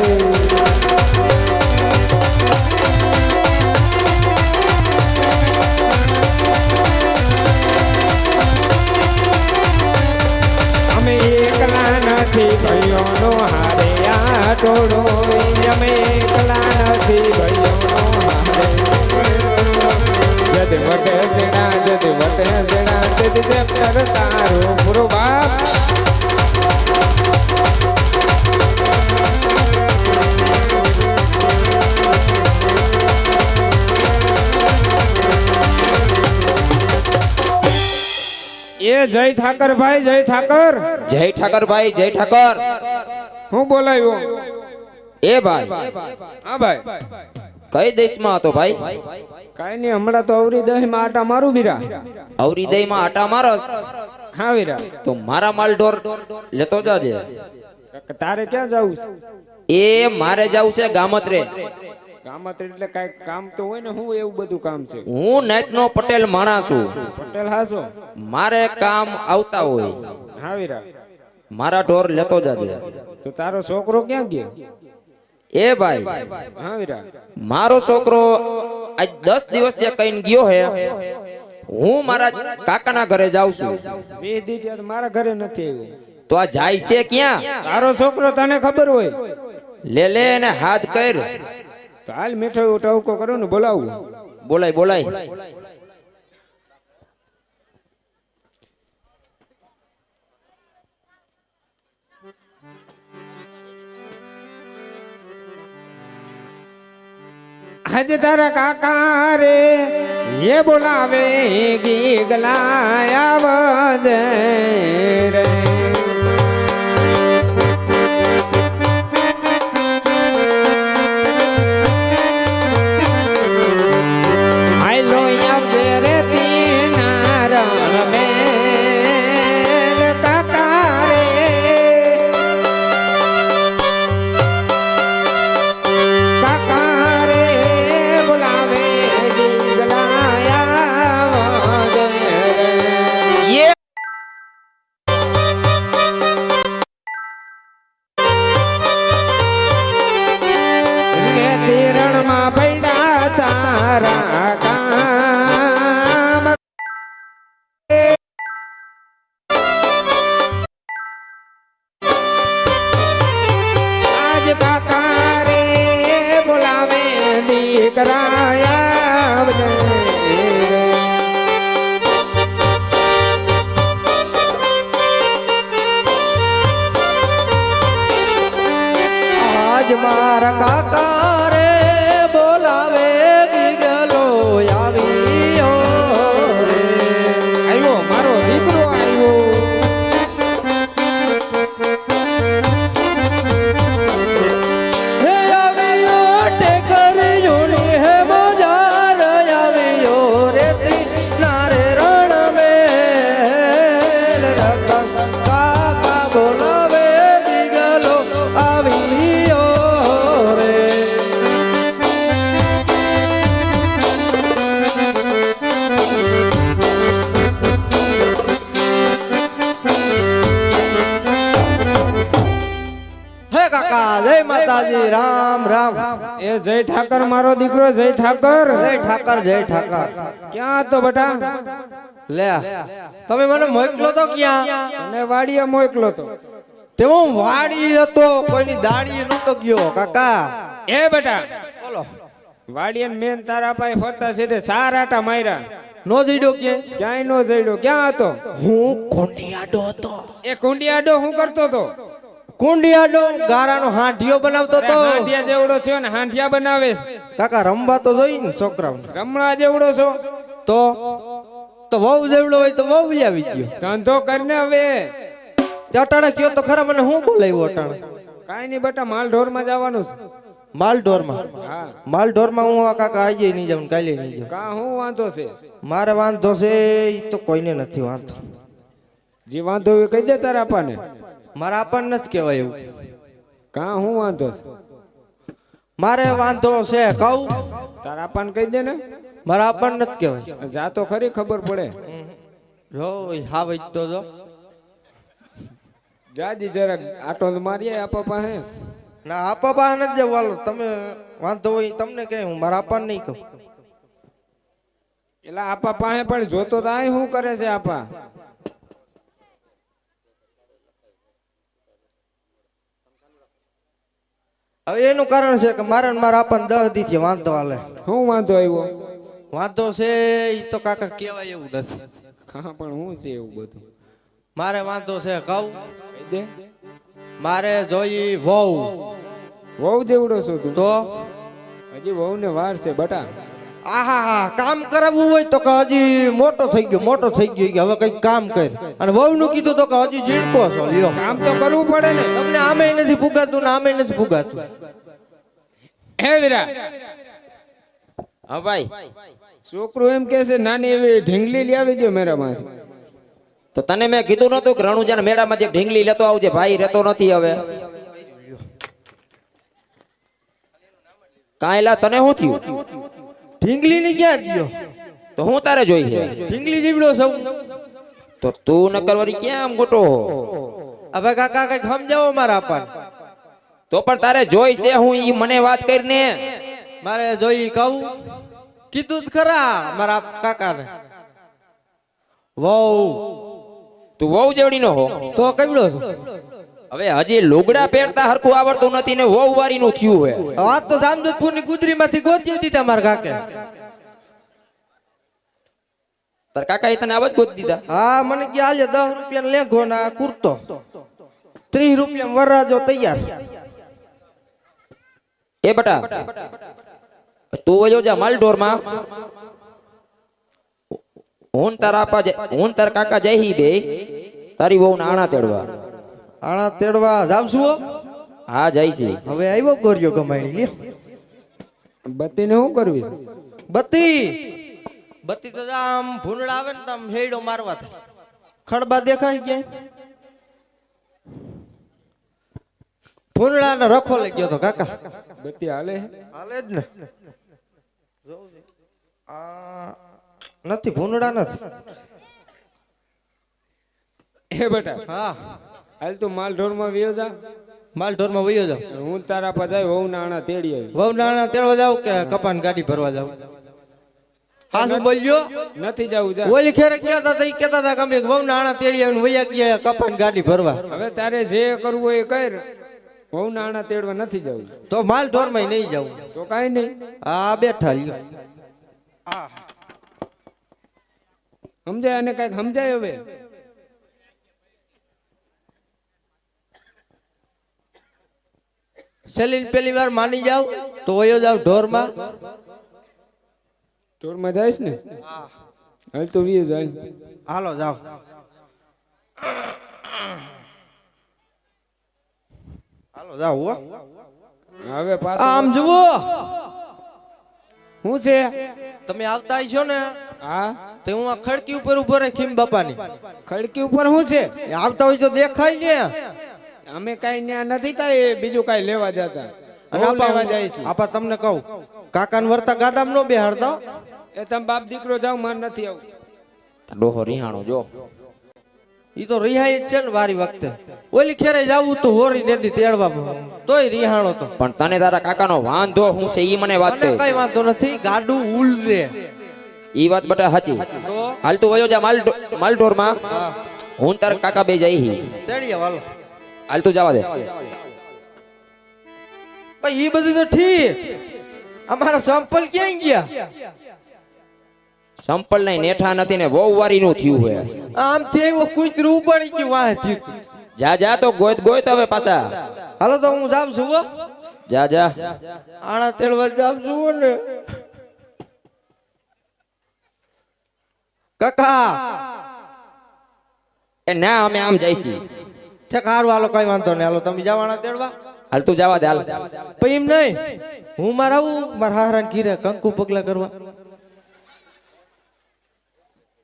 અમે એકલા નથી ભાઈઓનો હારે આ ટોળો અમે એકલા નથી ભાઈઓનો હારે જદ વટે જણા જદ વટે જણા જદ ચેપ્ટર તારો પૂરો બાપ એ જય ઠાકર ભાઈ જય ઠાકર જય ઠાકર ભાઈ જય ઠાકર હું બોલાયો એ ભાઈ હા ભાઈ કઈ દેશમાં હતો ભાઈ કાઈ નહીં હમણાં તો અવરી દહીં માં આટા મારું વીરા અવરીદયમાં આટા મારસ હા વીરા તો મારા માલ ઢોર લેતો જાજે તારે ક્યાં જવું છે એ મારે જાવું છે ગામત્રે ગામત એટલે કઈ કામ તો હોય ને હું એવું બધું કામ છે હું નાઈટનો પટેલ માણસ છું પટેલ હાસો મારે કામ આવતા હોય હા વીરા મારા ઢોર લેતો જાજે તો તારો છોકરો ક્યાં ગયો એ ભાઈ હા વીરા મારો છોકરો આજ 10 દિવસ ત્યાં કઈને ગયો હે હું મારા કાકાના ઘરે જાઉં છું બે દી ત્યાં મારા ઘરે નથી આવ્યો તો આ જાય છે ક્યાં તારો છોકરો તને ખબર હોય લે લે ને હાથ કર તો હાલ મીઠો ટવકો કરો ને બોલાવું બોલાય બોલાય હજ તારા કાકા રે ये बोलावे गीगलाया वदे रे आई लो या तेरे तीनार में काका रे काका रे बुलावे गीगलाया वदे रे ये ने तीरण में बैठा तारा काम आज काका रे बुलावे दीकराया वदे रे આજ મારા કાકા રે બોલાવે ગીગલો આવ્યો રે આવ્યો મારો દીકરો આવ્યો હે આવ્યો ટેકર જોની હે બજાર આવ્યો રે નારે રણ મેલ રકમ કાકા બોલાવે ગીગલો આવ્યો રે હે કાકા જય માતાજી રામ રામ એ જય ઠાકર મારો દીકરો જય ઠાકર. જય ઠાકર જય ઠાકર ક્યાં હતો બેટા? લે તમે મને મોકલો તો ક્યાં અને વાડીએ મોકલો તો. તે હું વાડી હતો કોઈની દાડી નતો ગયો કાકા એ બેટા બોલો વાડીએ મેન તારા પાસે ફરતા છે સાર આટા માર્યા, નો જીડ્યો કે ક્યાંય નો જડ્યો. ક્યાં હતો? હું કોંડિયાડો હતો એ કુંડિયાડો શું કરતો તો? કોંડિયાડો ગારાનો હાંડિયો બનાવતો તો હાંડિયા જેવડો થયો ને હાંડિયા બનાવે છે. કાકા રમવા તો જોઈ ને છોકરાઓને રમણા જેવડો છો તો વહુ જેવડો હોય તો વહુ લઈ આવી ગયો ધંધો કરીને હવે. તે અટાણે કયો તો ખરા મને હું બોલાવ્યો અટાણે કાઈ નહીં બેટા માલ ઢોર માં જવાનું છે. માલઢોરમાં હા માલઢોરમાં હું આ કાકા આજે નહીં જાઉં કાલે નહીં જાઉં કા હું વાંધો છે? મારે વાંધો છે ઈ તો કોઈને નથી વાંધો જે વાંધો હોય કહી દે તારા આપણને. મારા આપણને જ કહેવાય એવું કા હું વાંધો છે? મારે વાંધો છે કહું તારા આપણને કહી દે ને. મારા આપણને જ કહેવાય જા તો ખરી ખબર પડે. જો હા વઈ તો જો જાજી જરાક આટો મારીએ આપા પાસે. ના આપા બા નથી જવાલો તમે વાંધો હોય ઈ તમને કહે હું મારા આપણને નહીં કહું એટલે આપા પાસે પણ જોતો તો આ શું કરે છે આપા? હવે એનું કારણ છે કે મારે ને મારા આપણને 10 દી થી વાંધો હાલે શું વાંધો આવ્યો? વાંધો છે ઈ તો કાકા કહેવાય એવું નથી હા પણ શું છે એવું બધું? મારે વાંધો છે કહું કહી દે. મારે જોઈ વહુ વહુ જેવડો છો તું તો હજી વહુ ને વાર છે બટા. આહા કામ કરાવવું હોય તો કે હજી મોટો થઈ ગયો કે હવે કઈક કામ કર અને વહુ નું કીધું તો કે હજી જીણકો છો લ્યો કામ તો કરવું પડે ને. તમને આમે નથી ફુગાતું ને આમે નથી ફુગાતું હે વીરા હા ભાઈ છોકરો એમ કે છે નાની એવી ઢીંગલી લઈ આવી દો મેરા માંથી. તો તને મેં કીધું નતું કે રણુજાના મેળામાંથી એક ઢીંગલી લેતો આવજે. ભાઈ રહેતો નથી હવે. કાંઈલા તને શું થયું? ઢીંગલી ની ક્યાં ગયો તો હું તારે જોઈ છે? ઢીંગલી જીવડો સૌ તો તું નકર વળી ક્યાં આમ ગોટો? હવે કાકા કઈક સમજાવો મારા આપણને તો પણ તારે જોઈ છે હું ઈ મને વાત કરીને. મારે જોઈ કહું કીધું જ ખરા મારા કાકાને વહુ તું વહુ જેવડી નો હો તો કઈડો છો હવે હજી લુગડા પહેરતા હરખું આવડતું નથી ને વહુ વારી નું થયું હે. વાત તો જામજોધપુર ની ગુજરી માંથી ગોતી હતી તમારા કાકે તાર કાકા એ તને આવાજ ગોતી દીધા? હા મને કે આલે 10 રૂપિયા લેઘો ના કુર્તો 30 રૂપિયા વરરાજો તૈયાર એ બટા તું વયો જા માલઢોર માં. હું તાર કાકા જઈ બે તારી વહુ ના આણા તેડવા. આણા તેડવા જાવ છું હા જાય છે. હવે આવ્યો ગોરિયો ગમાણી લ્યો બત્તી ને શું કરવી? બત્તી તો આમ ભૂંડડા આવે ને તો આમ હેડો મારવા થાય ખડબા દેખાય ક્યાંય ભૂંડડા ને રખો લઈ ગયો તો કાકા બત્તી હાલે હાલે જ ને આ નથી ભૂંડડા નથી એ બેટા હા હાલ તું માલ ઢોર માં વ્યો જા. માલઢોર માં વયો જાવ હું તારા પજાય વહુ નાણા તેડી આવી. વહુ નાણા તેડવા જાવ કે કપાન ગાડી ભરવા જાવ હા શું બોલ્યો નથી જવું જા. ઓલી ખેરે કહેતા હતા ઈ કહેતા હતા કે અમે વહુ નાણા તેડી આવીને વયા ગયા કપાન ગાડી ભરવા હવે તારે જે કરવું હોય એ કર. વહુ નાણા તેડવા નથી જવું તો માલઢોર માં નહીં જાવ તો કાઈ નહીં. આ બેઠા લ્યો સમજાય અને કઈક સમજાય હવે. સેલીન પેલી વાર માની જાવ તો વયો જાવ ઢોર માં ઢોર માં જઈશ ને હાલ તો વીએ જાય. હાલો જાવ હાલો જાવ હો હવે પાછો આમ જુઓ શું છે? તમે આવતા છો ને હા તો હું આ ખડકી ઉપર ઉભો રહી ખીમ બાપાની ખડકી ઉપર શું છે? આવતા હોય તો દેખાય ને અમે કઈ ન્યા નથી કઈ બીજું કઈ લેવા જતા અને વહુ લેવા જાય છે. આપા તમને કહું કાકાને વર્તા ગાડામાં નો બેહાડતા એ તમે બાપ દીકરો જાવ માર નથી આવું. ડોહો રિહાણો જો ઈ તો રિહાઈ જ છે ને વારી વખતે ઓલી ખેરે જાવું તો હોરી દેતી તેડવા તોય રિહાણો તો પણ તને તારા કાકાનો વાંધો હું છે ઈ મને વાત મને કહે. કઈ વાંધો નથી ગાડું ઉલ રે ઈ વાત બટા સાચી. તો હાલ તું વયો જા માલઢોર માં. હા હું તાર કાકા બે જઈ હી. તેડીએ વાલો હાલ તું જવા દે. ભાઈ ઈ બધું તો ઠીક અમારા સંપલ ક્યાં ગયા સંપલ નહીં નેઠા નથી ને વહુ વારી નું થયું હે. આમ થી એવો કૂતરું ઉપાડી ગયું વાહ થયું જા જા તો ગોત હવે પાછા. હાલો તો હું જામ છું હો જા જા. આણા તેડવા જામ છું ને કાકા એ ના અમે આમ જઈશી. ઠેક હારું હાલો કઈ વાંધો નહીં હાલો તમે જવાના તેડવા હાલ તું જવા દે હાલ. પછી એમ નહીં હું મારા આવું મારા હારાને ઘીરે કંકુ પગલા કરવા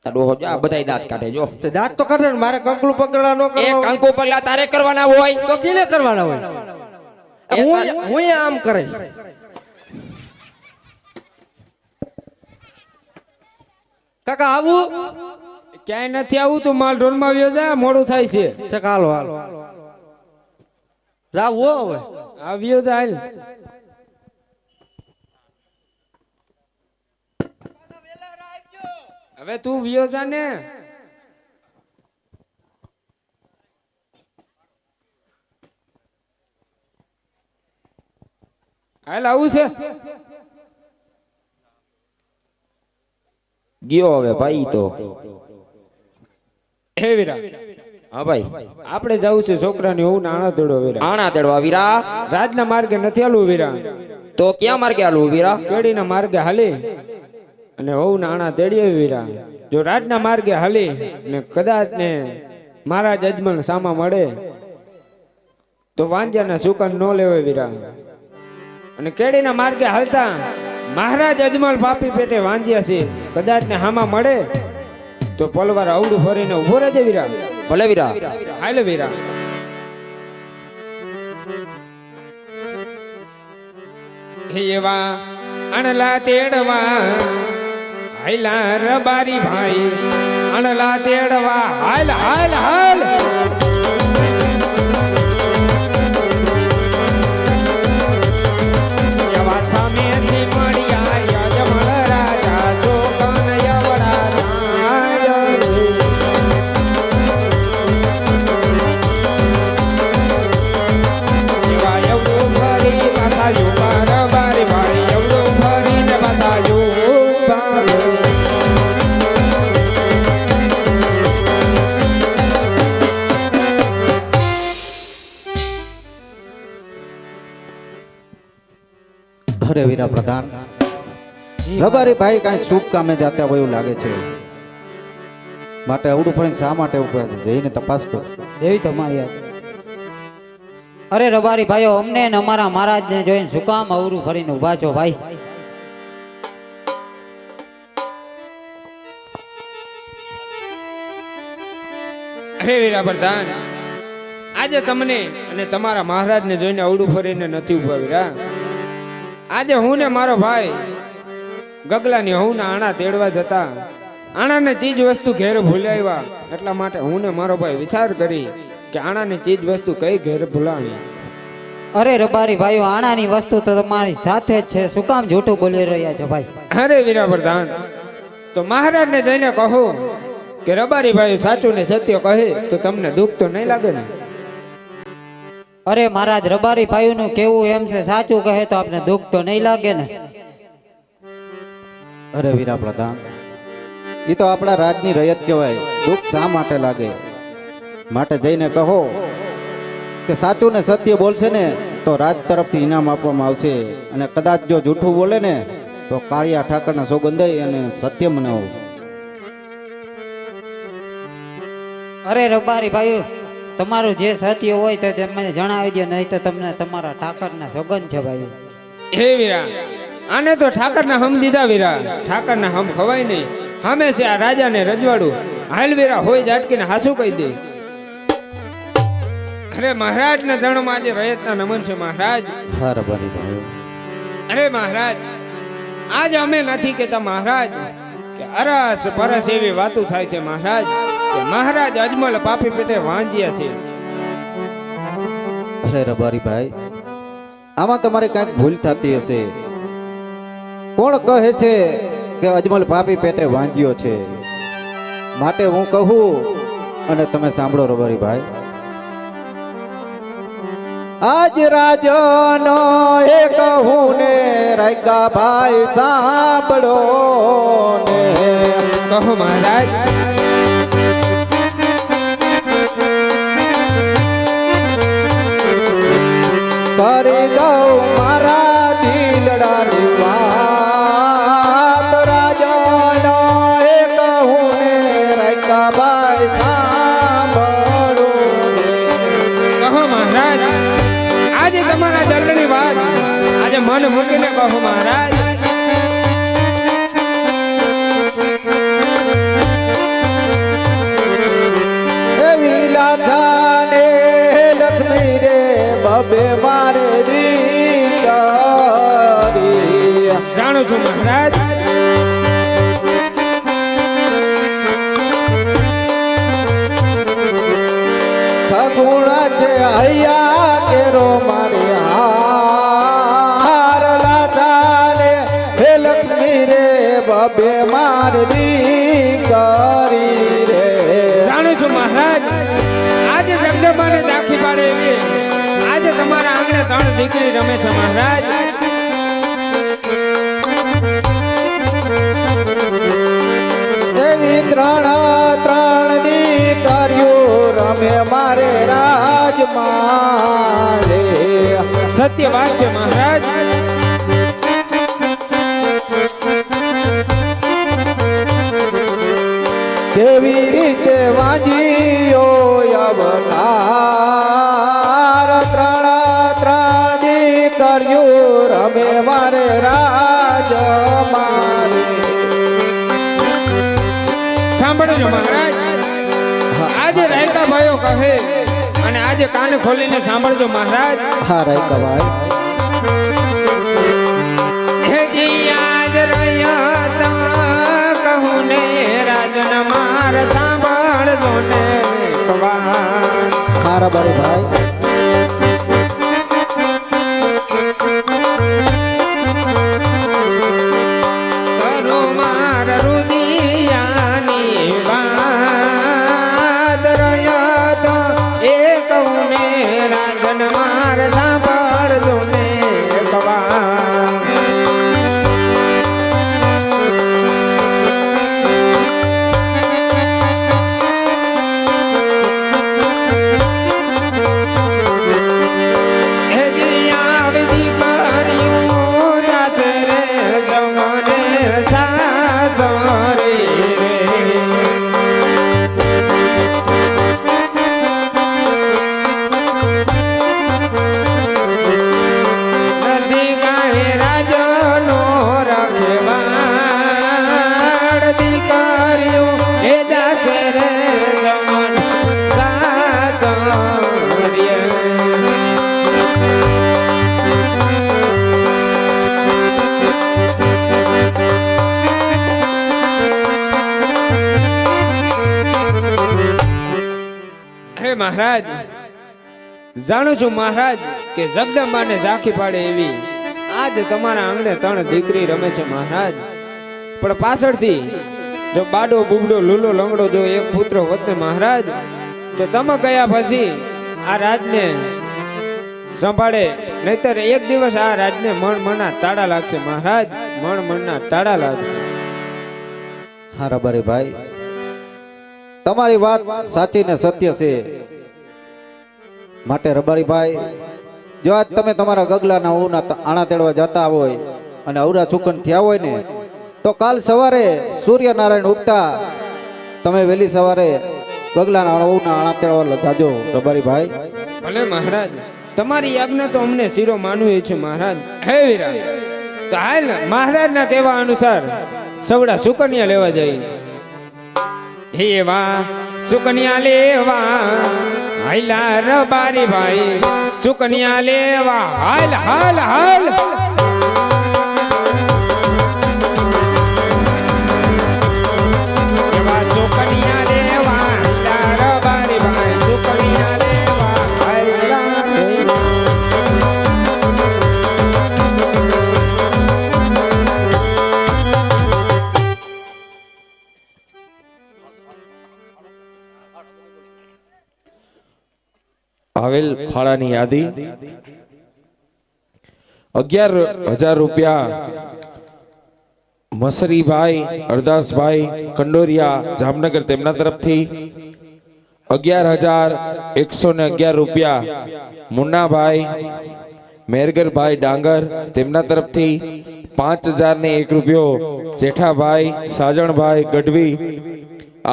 તાર ડોહો જા બધાય દાંત કાઢે જો. તે દાંત તો કાઢે ને મારે કંકુ પગલા ન એ કરવા કંકુ પગલા તારે કરવાના હોય. તો કિલે કરવાના હોય હું આમ કરે કાકા આવું ક્યાંય નથી આવું તું માલ ઢોરમાં આવ્યો જા મોડું થાય છે ઠેક હાલો હાલો જાવ હો હવે આવ્યો જા હાલ હવે તું વિયો જા ને હાલ આવું છે ગયો હવે ભાઈ તો. હે વીરા હા ભાઈ આપણે જવું છે છોકરાની હું નાણા તેડો વીરા આણા તેડવા વીરા. રાજના માર્ગે નથી હાલવું વીરા તો ક્યાં માર્ગે હાલવું વીરા? કેડીના માર્ગે હાલી અને વહુ નાણા તેડીએ વીરા. જો રાજના માર્ગે હાલી ને કદાચ ને મારા જજમન સામા મળે તો વાંજાના સુકન ન લેવે વીરા. અને કેડીના માર્ગે હાલતા મહારાજ અજમલ પાપી પેટે વાંજ્યા છે કદાચ ને હામા મળે તો પલવાર અવડું ફરીને ઉભો રહેજે વીરા. ભલે વીરા. હાલ વીરા એવા અણલા તેડવા હાયલા રબારી ભાઈ અણલા તેડવા હાલ હાલ હાલ એવા સામેથી મળ્યા યજમલ રાજા શોકન યવડા નાય રે. એવા એવડું ફરી પાછા યુવા રબારી ભાઈ એવડું ફરીને પાછા યુવા રે. અરે વીરા પ્રધાન રબારી ભાઈ કાંઈ શુભ કામે જાતા હોય એવું લાગે છે માટે અવડું ફરીને શા માટે ઉભા છે જઈને તપાસ કરો. એવી તમારી અરે રબારી ભાઈઓ અમને ને અમારા મહારાજને જોઈને શું કામ અવરું ફરીને ઊભા છો ભાઈ? અરે વીરા પ્રધાન આજે તમને અને તમારા મહારાજને જોઈને અવડું ફરીને નથી ઉભા વીરા. આજે હું ને મારો ભાઈ ગગલાની હું ના આણા તેડવા જતા આણાને ચીજ વસ્તુ ઘેર ભૂલાવ્યા એટલા માટે હું ને મારો ભાઈ વિચાર કરી કે આણાની ચીજ વસ્તુ કઈ ઘેર ભૂલાવી. અરે રબારી ભાઈઓ આણાની વસ્તુ તો તમારી સાથે જ છે, શું કામ જૂઠું બોલી રહ્યા છો ભાઈ? અરે વીરા પ્રધાન તો મહારાજને જઈને કહો કે રબારી ભાઈ સાચું ને સત્ય કહે તો તમને દુઃખ તો નહીં લાગે ને? અરે મહારાજ રબારી ભાઈઓનું કેવું એમ છે, સાચું કહે તો આપને દુઃખ તો નહીં લાગે ને? અરે વીરા પ્રધાન એ તો આપણા રાજની રયત કહેવાય, દુઃખ શા માટે લાગે? માટે જઈને કહો કે સાચું ને સત્ય બોલશે ને તો રાજ તરફથી ઇનામ આપવામાં આવશે, અને કદાચ જો જૂઠું બોલે ને તો કાળિયા ઠાકરના સોગંદાઈ અને સત્ય મનાવો. અરે રબારી ભાઈઓ તમારું જે સત્ય હોય તો તમને જણાવી દો, નહીં તો તમને તમારા ઠાકરના સોગંદ છે ભાઈ. હે વીરા આને તો ઠાકરના હમ દીધા વીરા, ઠાકરના હમ ખવાય નહીં. હમે છે આ રાજાને રજવાડું. હાલ વીરા હોય ઝાટકીને હાસું કહી દે. અરે મહારાજ ના જન્મ આજે રયતના નમન છે મહારાજ. હા રબારી ભાઈઓ, અરે મહારાજ આજ અમે નથી કેતા મહારાજ કે અરસ પરસ એવી વાતો થાય છે મહારાજ. કે મહારાજ અજમલ પાપી પેટે વાંજ્યા છે. અરે રબારી ભાઈ, આમાં તમારે કાંઈક ભૂલ થતી હશે. કોણ કહે છે કે અજમલ પાપી પેટે વાંજ્યો છે? માટે હું કહું અને તમે સાંભળો રબારી ભાઈ. આજ રાજનો એ કહું ને રાયકા ભાઈ સાંભળો ને. કહો મહારાજ. કરી દઉં મારા દિલડાની વાત, રાજનો એ કહું ને રાયકા ભાઈ સાંભળો ને. કહો મહારાજ. આજે તમારા દર્દની વાત આજે મન મૂકીને કહો મહારાજ. એવી લાથાને લક્ષ્મી રે બબે મારે દીકરી. જાણું છું મહારાજ. સગુણ છે હૈયા કેરો મારે હાર લાથાને હે લક્ષ્મી રે બબે માર દીકરી રે. જાણું છું મહારાજ. આજે જગદંબાને ઝાંખી પાડે એવી આજે તમારા આંગણે 3 દીકરી રમે છે મહારાજ. એવી 3 દીકરીઓ રમે મારે રાજમાં રે. સત્ય વાત છે મહારાજ. કેવી રીતે વાંજીઓ અવતાર 3 દીકરીઓ રમે મારે રાજમાં રે. સાંભળજો મહારાજ. આજે રાયકા ભાઈઓ કહે અને આજે કાન ખોલીને સાંભળજો મહારાજ. હા રાયકા ભાઈ. હે જી આજ રહ્યા તા કહું ને રાજન માર સાંભળજો ને કવાર. હા રબારી ભાઈ. કરો માર રુદિયાની વાત રહ્યા તો એ કહું ને રાજન માર સાંભળજો ને કવાર. મહારાજ જાણું છું મહારાજ કે જગદંબાને ઝાંખી પાડે એવી આજ તમારા આંગણે 3 દીકરી રમે છે મહારાજ. પણ પાછળથી જો બાડો બુબડો લૂલો લંગડો જો એક પુત્ર હોત ને મહારાજ તો તમે ગયા પછી આ રાજને સંભાળે, નહીતર એક દિવસ આ રાજને મણના તાળા લાગશે મહારાજ. મણના તાળા લાગશે. હા રબારી ભાઈ, તમારી વાત સાચી ને સત્ય છે. માટે રબારી ભાઈ, જો આજ તમે તમારા ગગલાના ઉના આણા તેડવા જતા હોય અને અવરા ચૂકન થયા હોય ને તો કાલ સવારે સૂર્યનારાયણ ઉગતા તમે વહેલી સવારે ગગલાના ઉના આણા તેડવા જાજો રબારી ભાઈ. ભલે મહારાજ, તમારી આજ્ઞા તો અમને શિરો માનવું છે મહારાજ. હે વીરા, તો હાલ મહારાજના કહેવા અનુસાર સવડા સુકન્યા લેવા જઈએ. હે વા સુકન્યા લેવા હાયલા રબારી ભાઈ, સુકન્યા લેવા હાલ હાલ હાલ. એવા સુકન્યા લેવા આવેલ ફાળાની યાદી 11,000 રૂપિયા મસરીભાઈ હરદાસભાઈ કંડોરિયા જામનગર તેમના તરફથી 11,111 રૂપિયા મુન્નાભાઈ મેરગરભાઈ ડાંગર તેમના તરફથી 5,001 રૂપિયો જેઠાભાઈ સાજણભાઈ ગઢવી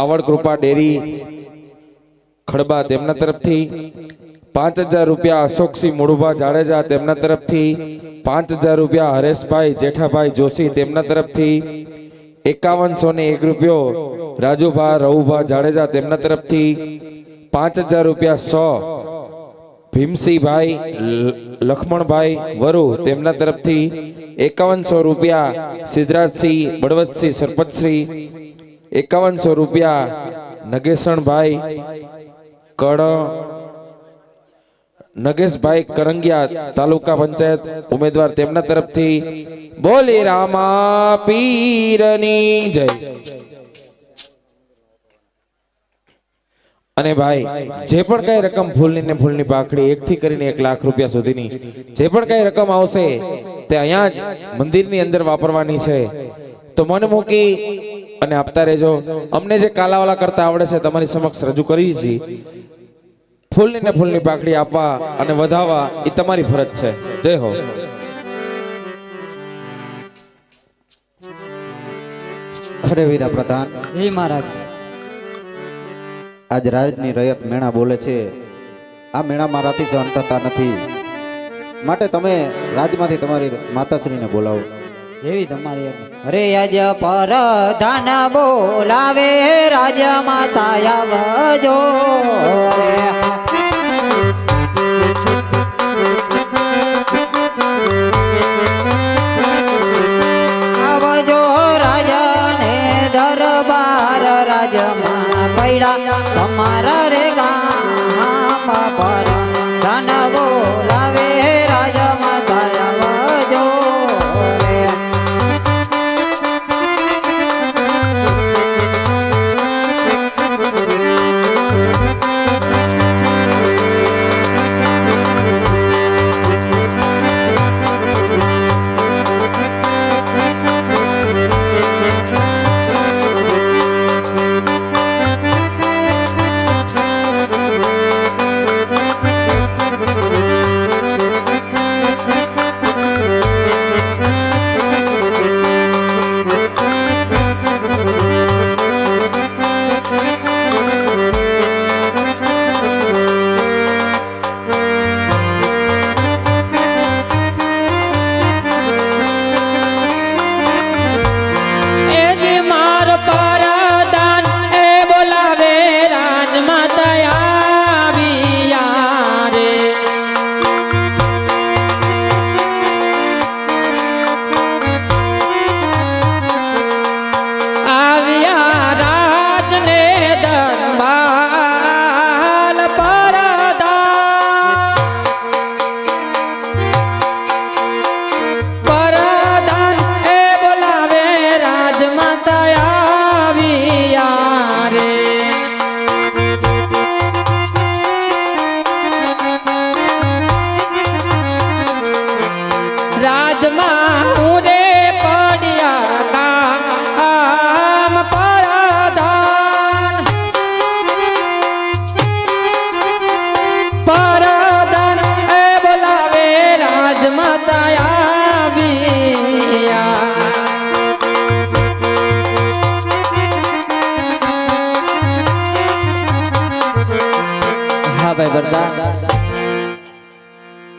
આવડ કૃપા ડેરી ખડબા તેમના તરફથી 5,000 રૂપિયા અશોકસિંહ મુળુભા જાડેજા તેમના તરફથી 5,000 રૂપિયા હરેશભાઈ જેઠાભાઈ જોશી તેમના તરફથી 5101 રૂપિયો રાજુભા રવુભા જાડેજા તેમના તરફથી 5,000 રૂપિયા 100 ભીમસિંહભાઈ લખમણભાઈ વરુ તેમના તરફથી 5100 રૂપિયા સિદ્ધરાજસિંહ બળવતસિંહ સરપંચશ્રી 5100 રૂપિયા નગેશણભાઈ નગેશભાઈ કરંગિયા તાલુકા પંચાયત ઉમેદવાર તેમના તરફથી બોલી રામા પીરની જય. અને ભાઈ જે પણ કઈ રકમ ફૂલની ને ફૂલની પાખડી 1 થી કરીને 1 લાખ રૂપિયા સુધીની જે પણ કઈ રકમ આવશે તે અહીંયા જ મંદિરની અંદર વાપરવાની છે. તો મન મૂકી અને આપતા રહેજો. અમને જે કાલાવાલા કરતા આવડે છે તમારી સમક્ષ રજૂ કરી છીએ. ફૂલની ને ફૂલની પાખડી આપવા અને વધાવવા એ તમારી ફરજ છે. જય હો. અરે વીરા પ્રધાન, જય મહારાજ. આજ રાજની રયત મેણા બોલે છે. આ મેણા મારાથી સહન થતા નથી, માટે તમે રાજમાંથી તમારી માતાશ્રીને બોલાવો. જેવી તમારી અરે આજ પરધાન બોલાવે રાજ માતા આવજો રે. આવજો રાજાને દરબાર રાજમાં પૈડા તમારા રે ગામ પર ધન બોલાવે રાજ માતા આવજો રે.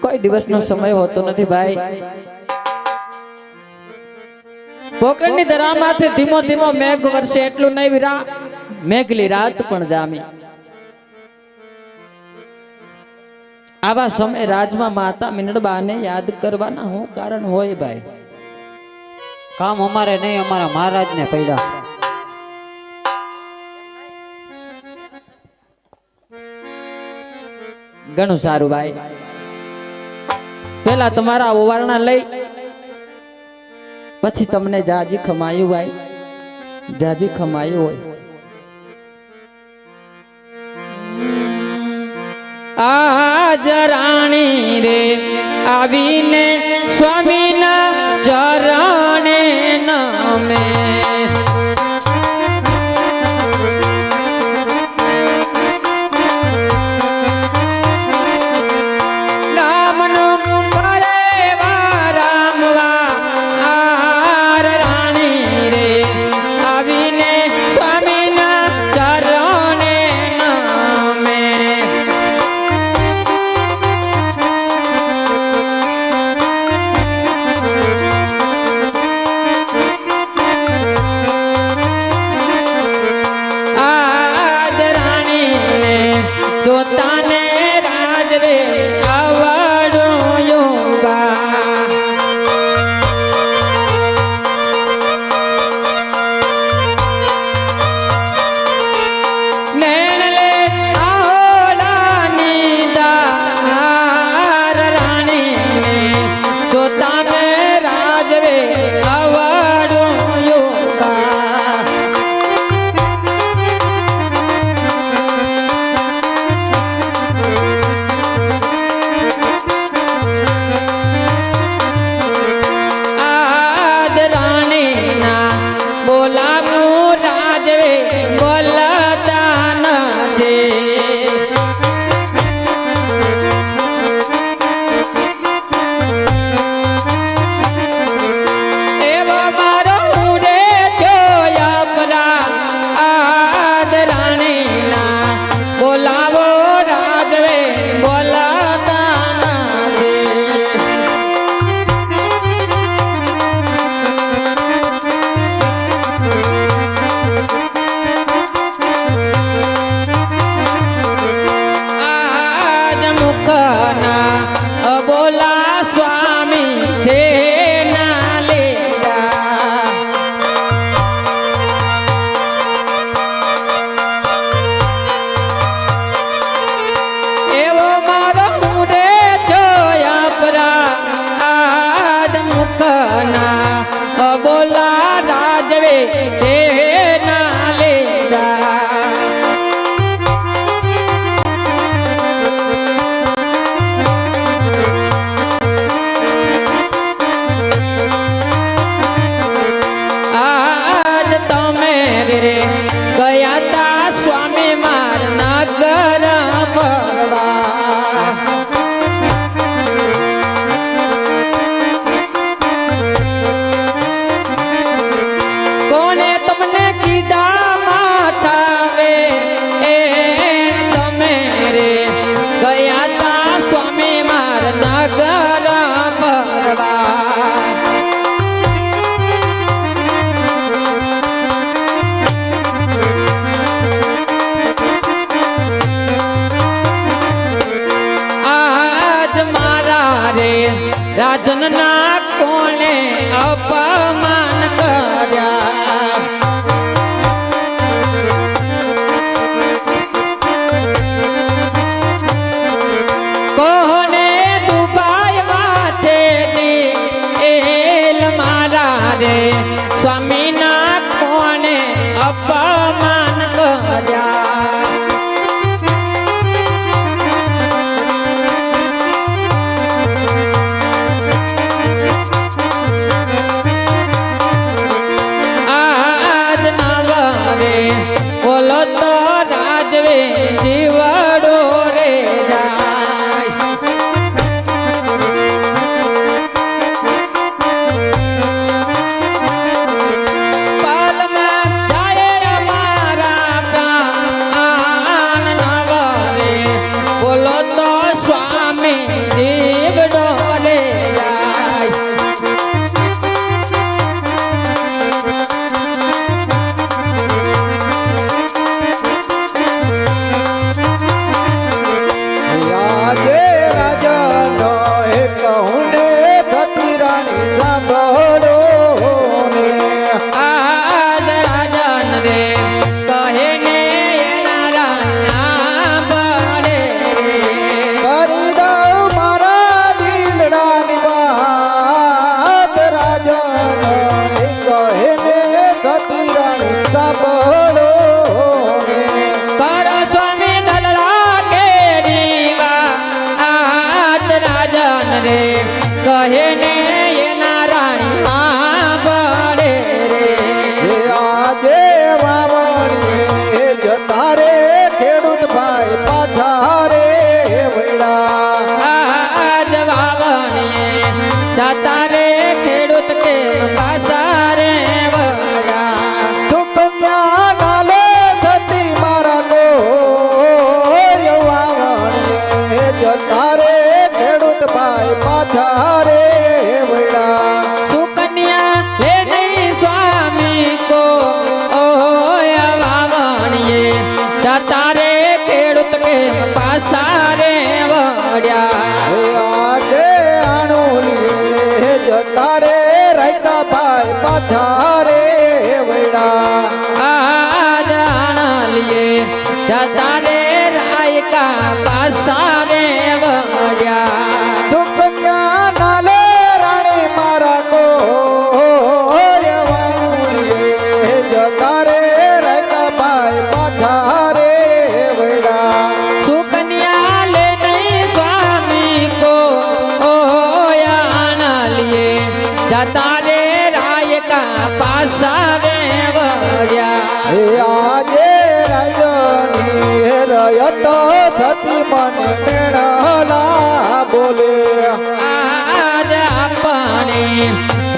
કોઈ દિવસનો સમય હોતો નથી ભાઈ. પોકળની ધરામાંથી ધીમો ધીમો મેઘ વરસે એટલું નહીં વીરા, મેઘલી રાત પણ જામી. આવા સમય રાજમાં માતા મીનળબાને યાદ કરવાના શું કારણ હોય ભાઈ? કામ અમારે નહીં, અમારા મહારાજને પડ્યા. ઘણું સારું ભાઈ. પેલા તમારા ઓવારણા લઈ પછી તમને જાજી ખમાયું ભાઈ, જાજી ખમાયું હોય. રાજ રાણી રે આવીને સ્વામીના ચરણે નમે રાજનના કોણે અપમાન કર્યા કોને દુબાઈમાં છે એલ મારા રે સ્વામીના કોણે અપમાન કર્યા કહે ને એના રાણી આંબળે રે એ આજે વાવણીએ જતા રે ખેડૂત ભાઈ પાછા રે વૈડા આજ વાવણીએ જાતા રે ખેડૂત કે પાસા રે વડા સુકન્યા નાલે થતી મારા ગો વાવણીએ જતા રે ખેડૂત ભાઈ પાછા રે વૈડા સુકન્યા લે નહીં સ્વામી કો ઓય વાવણીએ જાતા રે ખેડૂત કે પાસા રે વડ્યા એ આજે આણુલીએ જતા રે રાયકા ભાઈ પાછા રે વૈડા આજ આણલીએ જતા રે રાયકા પાસા રે વડ્યા સુકન્યા નાલે રાણી મારા કો વાવણીએ જતા રે રાયકા ભાઈ પાછા રે વૈડા સુકન્યા લે નહીં સ્વામી કો ઓય આણલીએ જતા રે રાયકા પાસા રે વડ્યા એ આજે રાજની રયતો થતી મને મેળલા બોલે આજ આપણે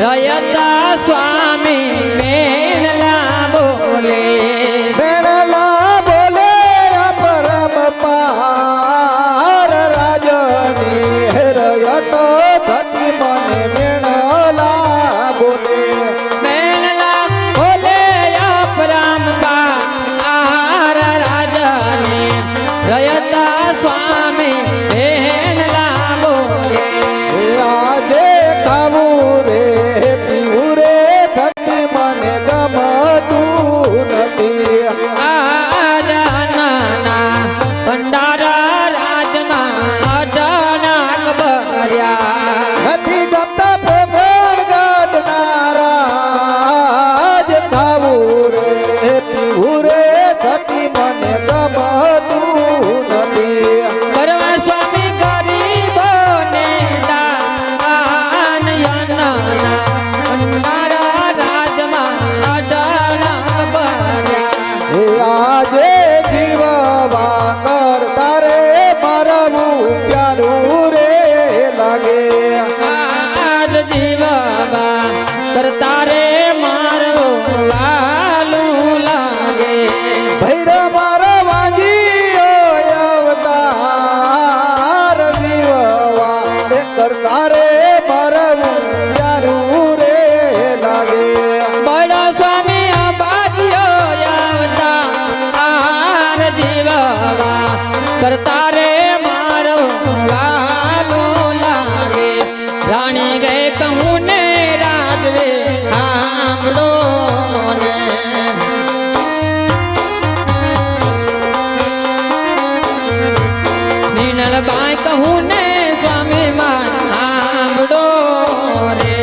રયતા સ્વામી મેળલા બોલે મેળલા બોલે પરમ પાર રાજની રયતો થતી મને મેળલા બોલે મેળલા બોલે અપરામબા આર રાજાને રયતા સ્વામી મેળલા બોલે એ આજે ખાવું રે પીવું રે થતી મને ગમતું નથી આજ નાના ભંડારા રાજના અચાનક ભર્યા નથી ગમતા પોગળ ગઢનારા જ ખાવું રે પીવું રે થતી મને ગમતું નથી કરવા સ્વામી ગરીબોને દાન યનના ભંડારા રાજમાં અચાનક ભર્યા એ આજે જીવવા કરતા રે મારવું પ્યારું રે લાગે આજ જીવવા કરતા રે મારો વાલું લાગે ભૈર મારા વાંગી અવતાર જીવવા એ કરતા રે મારવું પ્યારું રે લાગે બળો સ્વામી અભાગ્યો આવતા આર જીવવા કરતા રે મારો વાલું લાગે રાણી ગઈ કહું ને રાજવે આંબળો ને નીનળબાઈ કહું ને સ્વામી મારા આંબળો રે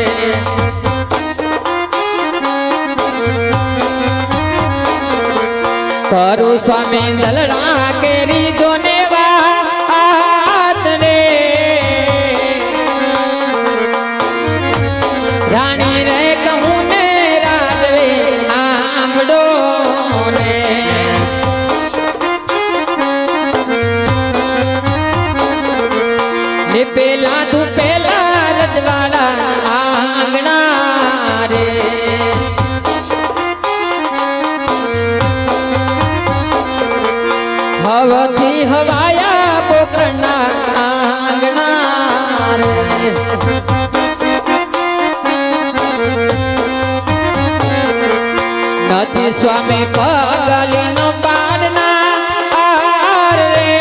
કરું સ્વામી દલડા કેરી જોને વાત રે રાણી રે કહું ને રાજવે આંબળો ને ને પેલા તું પેલા રજવાડા આંગણા રે હવથી હવાયા પોકરના આંગણા રે નથી સ્વામી પગલીનો પાડના આર રે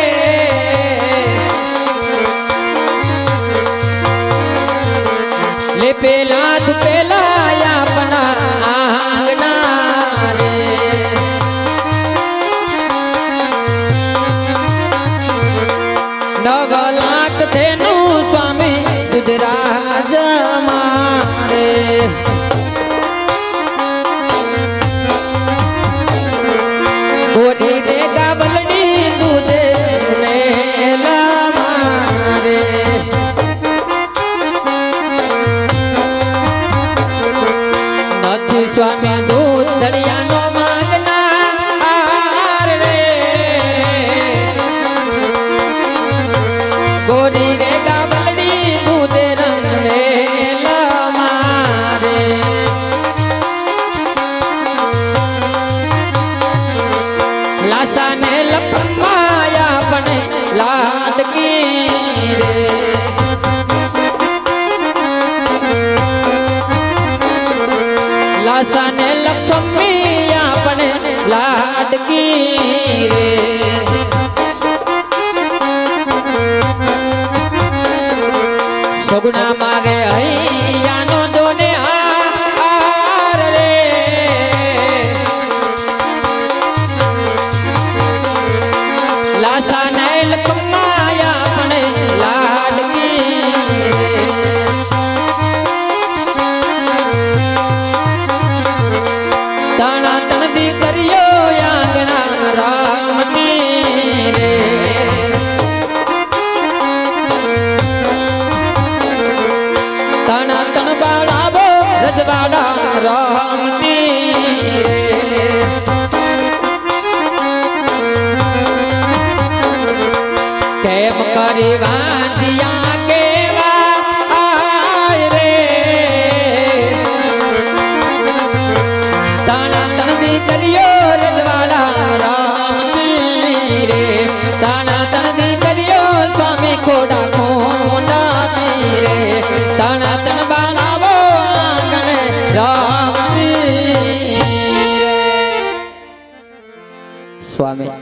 લે પેલા તું પેલા આપના આંગણા રે નવ લાખ તેનું સ્વામી ગુજરાત મારે ઓડી દે ગાબલડી તુજે મેલા મારે લાસા ને લક્ષ્મી આપણે લાડકી રે સગુણા મારે હૈયાનો દોને હાર રે લાસા ને લક્ષ્મી આપણે લાડકી રે તાણા તણ દીકરીઓ આંગણા રામની રે તાણા તણ બાળાવો રજવાડા રામની રે કેમ કરી વાંધિયા કેવા આય રે તાણા તણ દીકરીઓ રજવાડા રામની રે તાણા તણ દીકરીઓ સ્વામી ખોડા ખોડા રે તાણા તણ બાળાવો આંગણે રામની રે સ્વામી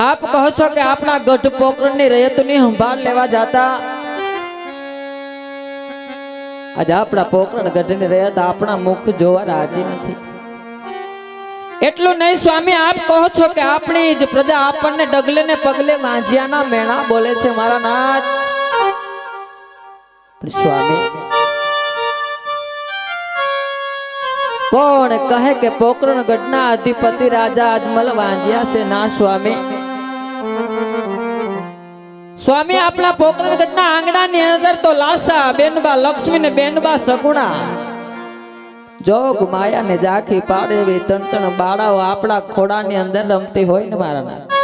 આપ કહો છો કે આપણા ગઢ પોકરણની રયતની સંભાળ લેવા જાતા આજે આપણા પોકરણ ગઢની રયત આપણા મુખ જોવા રાજી નથી એટલું નહીં સ્વામી આપ કહો છો કે આપણી જ પ્રજા આપણને ડગલે ને પગલે વાંજિયાના મેણા બોલે છે મારા નાથ પણ સ્વામી કોણ કહે કે પોકરણ ગઢના અધિપતિ રાજા અજમલ વાંજિયા છે ના સ્વામી સ્વામી આપણા પોકરણગઢના આંગણાની અંદર તો લાસા બેનબા લક્ષ્મી ને બેનબા સગુણા જોગ માયા ને ઝાંખી પાડે એવી ત્રણ ત્રણ બાળાઓ આપણા ખોડાની અંદર રમતી હોય ને મારા નાથ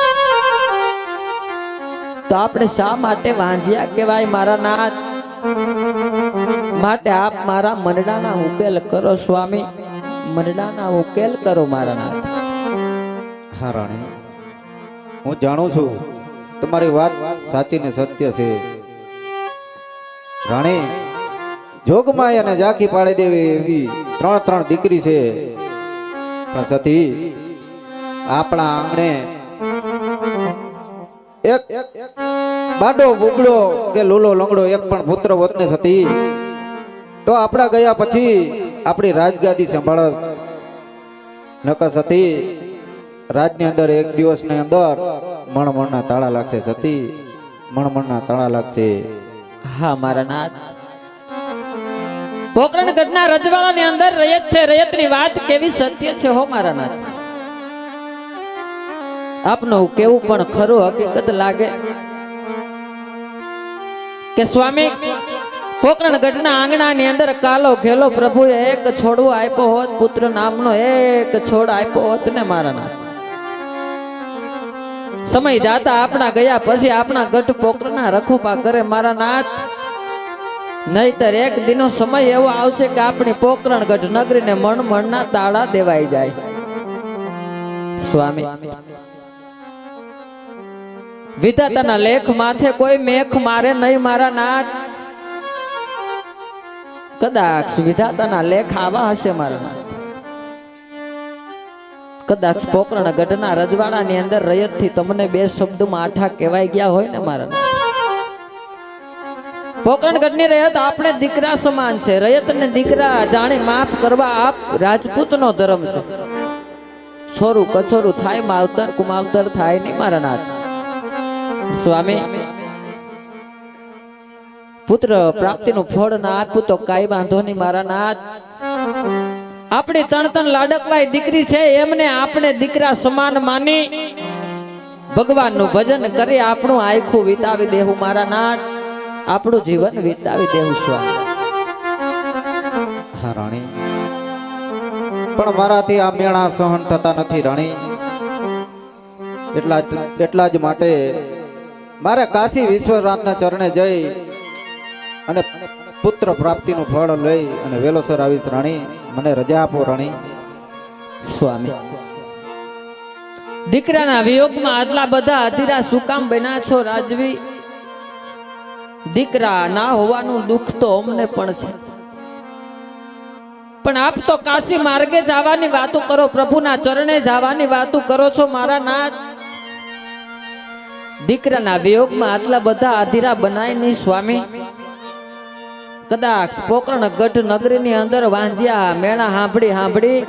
તો આપણે શા માટે વાંજિયા કહેવાય મારા નાથ માટે આપ મારા મનડાના ઉકેલ કરો સ્વામી મનડાના ઉકેલ કરો મારા નાથ હા રાણી હું જાણું છું તમારી વાત સાચી ને સત્ય છે રાણી જોગમાયા અને ઝાંખી પાડી દેવી એવી ત્રણ ત્રણ દીકરી છે પણ સતી આપણા આંગણે એક બાડો બુગડો કે લૂલો લંગડો એક પણ પુત્ર હોત ને સતી તો આપણા ગયા પછી આપણી રાજગાદી સંભાળત નકર સતી રાજની અંદર એક દિવસની અંદર મણમણના તાળા લાગશે સતી મણમણના તાળા લાગશે હા મારા નાથ પોકરણગઢના રજવાડાની અંદર રયત છે રયતની વાત કેવી સત્ય છે હો મારા નાથ આપનું કેવું પણ ખરું હકીકત લાગે કે સ્વામી પોકરણગઢના આંગણાની અંદર કાલો ઘેલો પ્રભુએ એક છોડવો આપ્યો હોત પુત્ર નામનો એક છોડ આપ્યો હોત ને મારા નાથ સમય જાતા આપણા ગયા પછી આપણા ગઢ પોકરના રખોપા કરે મારા નાથ નહીતર એક દિનો સમય એવો આવશે કે આપણી પોકરણ ગઢ નગરીને મણમણના તાળા દેવાઈ જાય સ્વામી વિધાતાના લેખ માથે કોઈ મેખ મારે નહીં મારા નાથ કદાચ વિધાતાના લેખ આવા હશે મારા નાથ કદાચ પોકરણ ગઢના રજવાડાની અંદર રયતથી તમને બે શબ્દમાં આઠા કહેવાય ગયા હોય ને મારા નાથ પોકરણ ગઢની રયત આપણે દીકરા સમાન છે રયતને દીકરા જાણે માફ કરવા આપ રાજપૂતનો ધર્મ છે છોરું કછોરું થાય માવતર કુમાવતર થાય નહીં મારા નાથ સ્વામી પુત્ર પ્રાપ્તિનું ફળ ના આપું તો કાંઈ વાંધો નહીં મારા નાથ આપણી ત્રણ ત્રણ લાડકવાઈ દીકરી છે એમને આપણે દીકરા સમાન માની ભગવાનનું ભજન કરી આપણું આખું વિતાવી દેવું મારા નાથ આપણું જીવન વિતાવી દેવું સ્વામી હા રાણી પણ મારાથી આ મેળા સહન થતા નથી રાણી એટલા જ માટે મારે કાશી વિશ્વનાથના ચરણે જઈ અને પુત્ર પ્રાપ્તિનું ફળ લઈ અને વેલોસર આવીશ રાણી મને રજા આપો રાણી સ્વામી દીકરાના વિયોગમાં આટલા બધા અધીરા શું કામ બન્યા છો રાજવી દીકરા ના હોવાનું દુઃખ તો અમને પણ છે પણ આપ તો કાશી માર્ગે જવાની વાતો કરો, પ્રભુના ચરણે જવાની વાતો કરો છો મારા નાથ. દીકરાના વિયોગમાં આટલા બધા આધીરા બનાય નહીં સ્વામી. કદાચ પોકરણ ગઢ નગરીની અંદર વાંજ્યા મેળા સાંભળી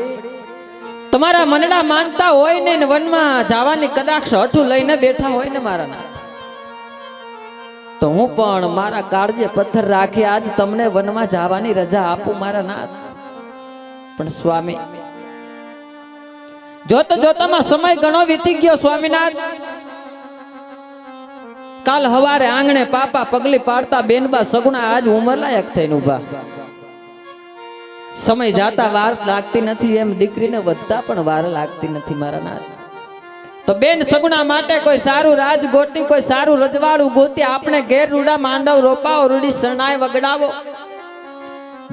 તમારા મનડા માનતા હોય ને વનમાં જવાની કદાચ હઠું લઈને બેઠા હોય ને મારા નાથ, તો હું પણ મારા કાળજે પથ્થર રાખી આજ તમને વનમાં જવાની રજા આપું મારા નાથ. પણ સ્વામી જોતા જોતામાં સમય ઘણો વીતી ગયો સ્વામીનાથ. કાલ હવારે આંગણે પાપા પગલી પાડતા બેનબા સગુણા આજ ઉંમરલાયક થઈને ઉભા. સમય જાતા વાર લાગતી નથી એમ દીકરીને વધતા પણ વાર લાગતી નથી મારા નાથ. તો બેન સગુણા માટે કોઈ સારું રાજ ગોતી, કોઈ સારું રજવાડું ગોતી આપણે ઘેર રૂડા માંડવ રોપાવો, રૂડી શરણાઈ વગડાવો.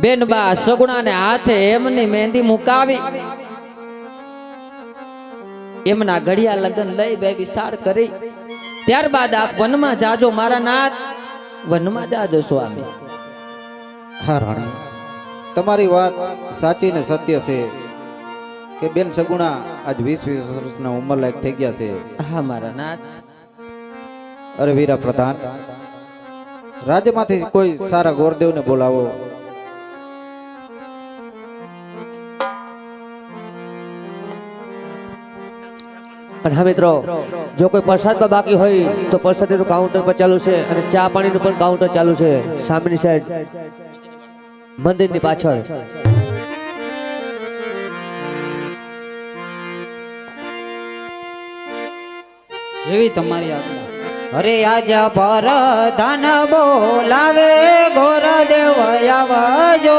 બેનબા સગુણાને હાથે એમની મહેંદી મુકાવી એમના ઘડિયા લગન લઈ બે વિશાળ કરી ત્યારબાદ આપ વનમાં જાજો મારા નાથ, વનમાં જાજો સ્વામી. હા રાણી, તમારી વાત સાચી ને સત્ય છે કે બેન સગુણા આજ 20 વર્ષના ઉંમર લાયક થઈ ગયા છે. હા મારા નાથ. અરે વીરા પ્રધાન, રાજ્યમાંથી કોઈ સારા ગોરદેવને બોલાવો. અને હા મિત્રો, જો કોઈ પ્રસાદમાં બાકી હોય તો પ્રસાદીનું કાઉન્ટર પર ચાલુ છે અને ચા પાણીનું પણ કાઉન્ટર ચાલુ છે સામેની સાઈડ મંદિરની પાછળ. જેવી તમારી આજ્ઞા. અરે આજ પર ધન બોલાવે ગોરદેવ આવજો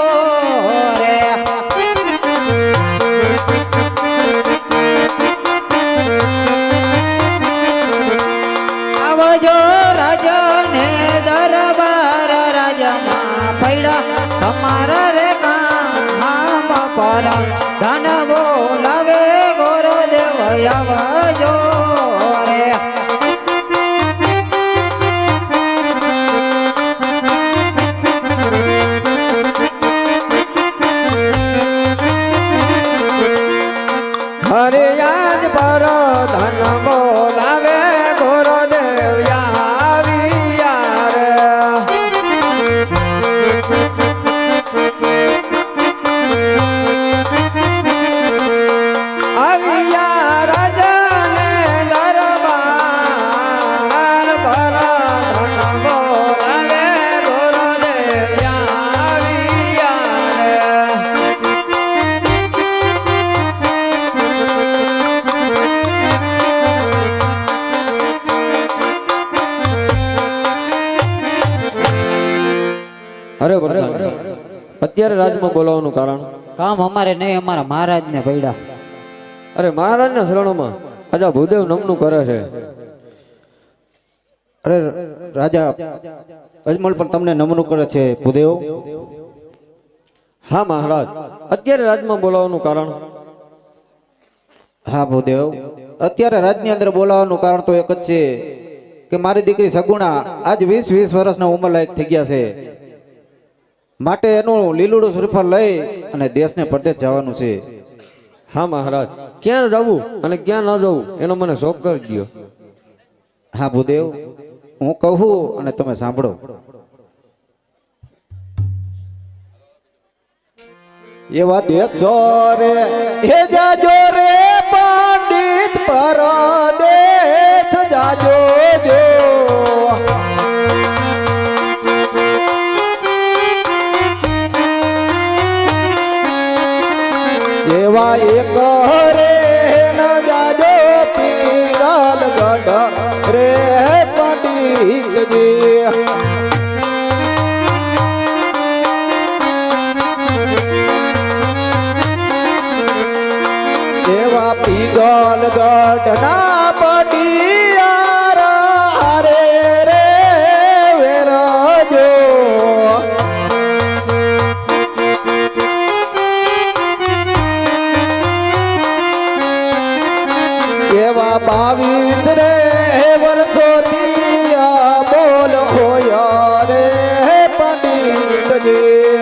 રે. આવજો રાજને દરબાર રાજના પૈડા તમારા રે કામ પર ધન બોલાવે ગોરદેવ આવજો રે. હરે આજ પર ધન બોલાવે ગોરદેવ આવ્યા રે. આવ્યા રાજાને દરબાર પર ધન બોલાવે ગોરદેવ આવ્યા રે. અરે વરદાન, અત્યારે રાજમાં બોલાવવાનું કારણ? કામ અમારે નહીં, અમારા મહારાજને પૈડા. અરે મહારાજના શરણોમાં આજા ભૂદેવ નમનું કરે છે. અરે રાજા અજમલ પણ તમને નમનું કરે છે ભૂદેવ. હા મહારાજ, અત્યારે રાજમાં બોલાવવાનું કારણ? હા ભૂદેવ, અત્યારે રાજની અંદર બોલાવવાનું કારણ તો એક જ છે કે મારી દીકરી સગુણા આજ 20 વર્ષના ઉંમર લાયક થઈ ગયા છે. માટે એનું લીલુડું શ્રીફળ લઈ અને દેશને પરદેશ જવાનું છે. હા મહારાજ, ક્યાં જવું અને ક્યાં ન જવું એનો મને શોખ કરી દો. હા ભૂદેવ, હું કહું અને તમે સાંભળો. એવા દેશો રે હે જાજો રે પંડિત પરદેશ જાજો જો. એવા એક રે ન જાજો પીગલ ગઢ રે પંડિતજી. એવા પીગલ ગઢ ના પટિયારા રે રે વેરજો. એવા 22 રે વર્ષોથી આ બોલ હોય રે પંડિતજી.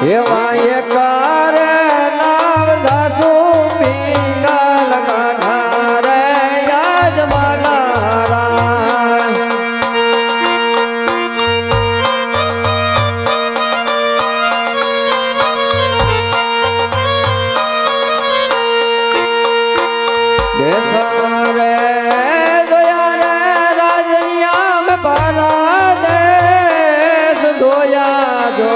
એવા એકાર નામ દાસુ પિંગલ ગાઢા રે યાદ મારા દેશા રે દયા રે રાજનિયા મે પાલા દેશ જોયા જો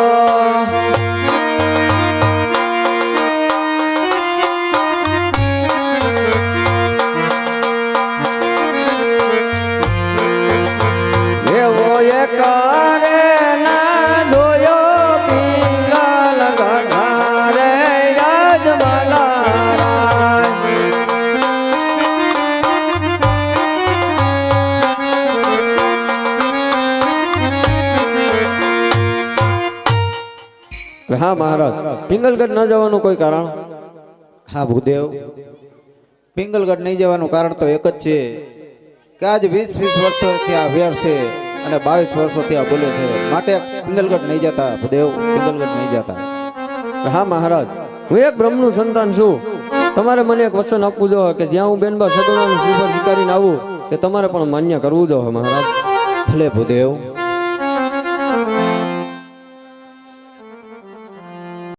એવો એકારે ના જોયો પિંગલ ગાઢા રે યાદ માલા હા મહારાજ પિંગલગઢ ન જવાનું કોઈ કારણ? હા ભૂદેવ, પિંગલગઢ નહીં જવાનું કારણ તો એક જ છે કે આજ 20 વર્ષોથી આ વેર છે અને 22 વર્ષોથી આ બોલે છે, માટે પિંગલગઢ નહીં જતા ભૂદેવ, પિંગલગઢ નહીં જતા. હા મહારાજ, હું એક બ્રહ્મનું સંતાન છું. તમારે મને એક વચન આપવું જોઈએ કે જ્યાં હું બેનબા સગુણાનું શ્રીફળ સ્વીકારીને આવું કે તમારે પણ માન્ય કરવું જોઈએ મહારાજ. ભલે ભૂદેવ.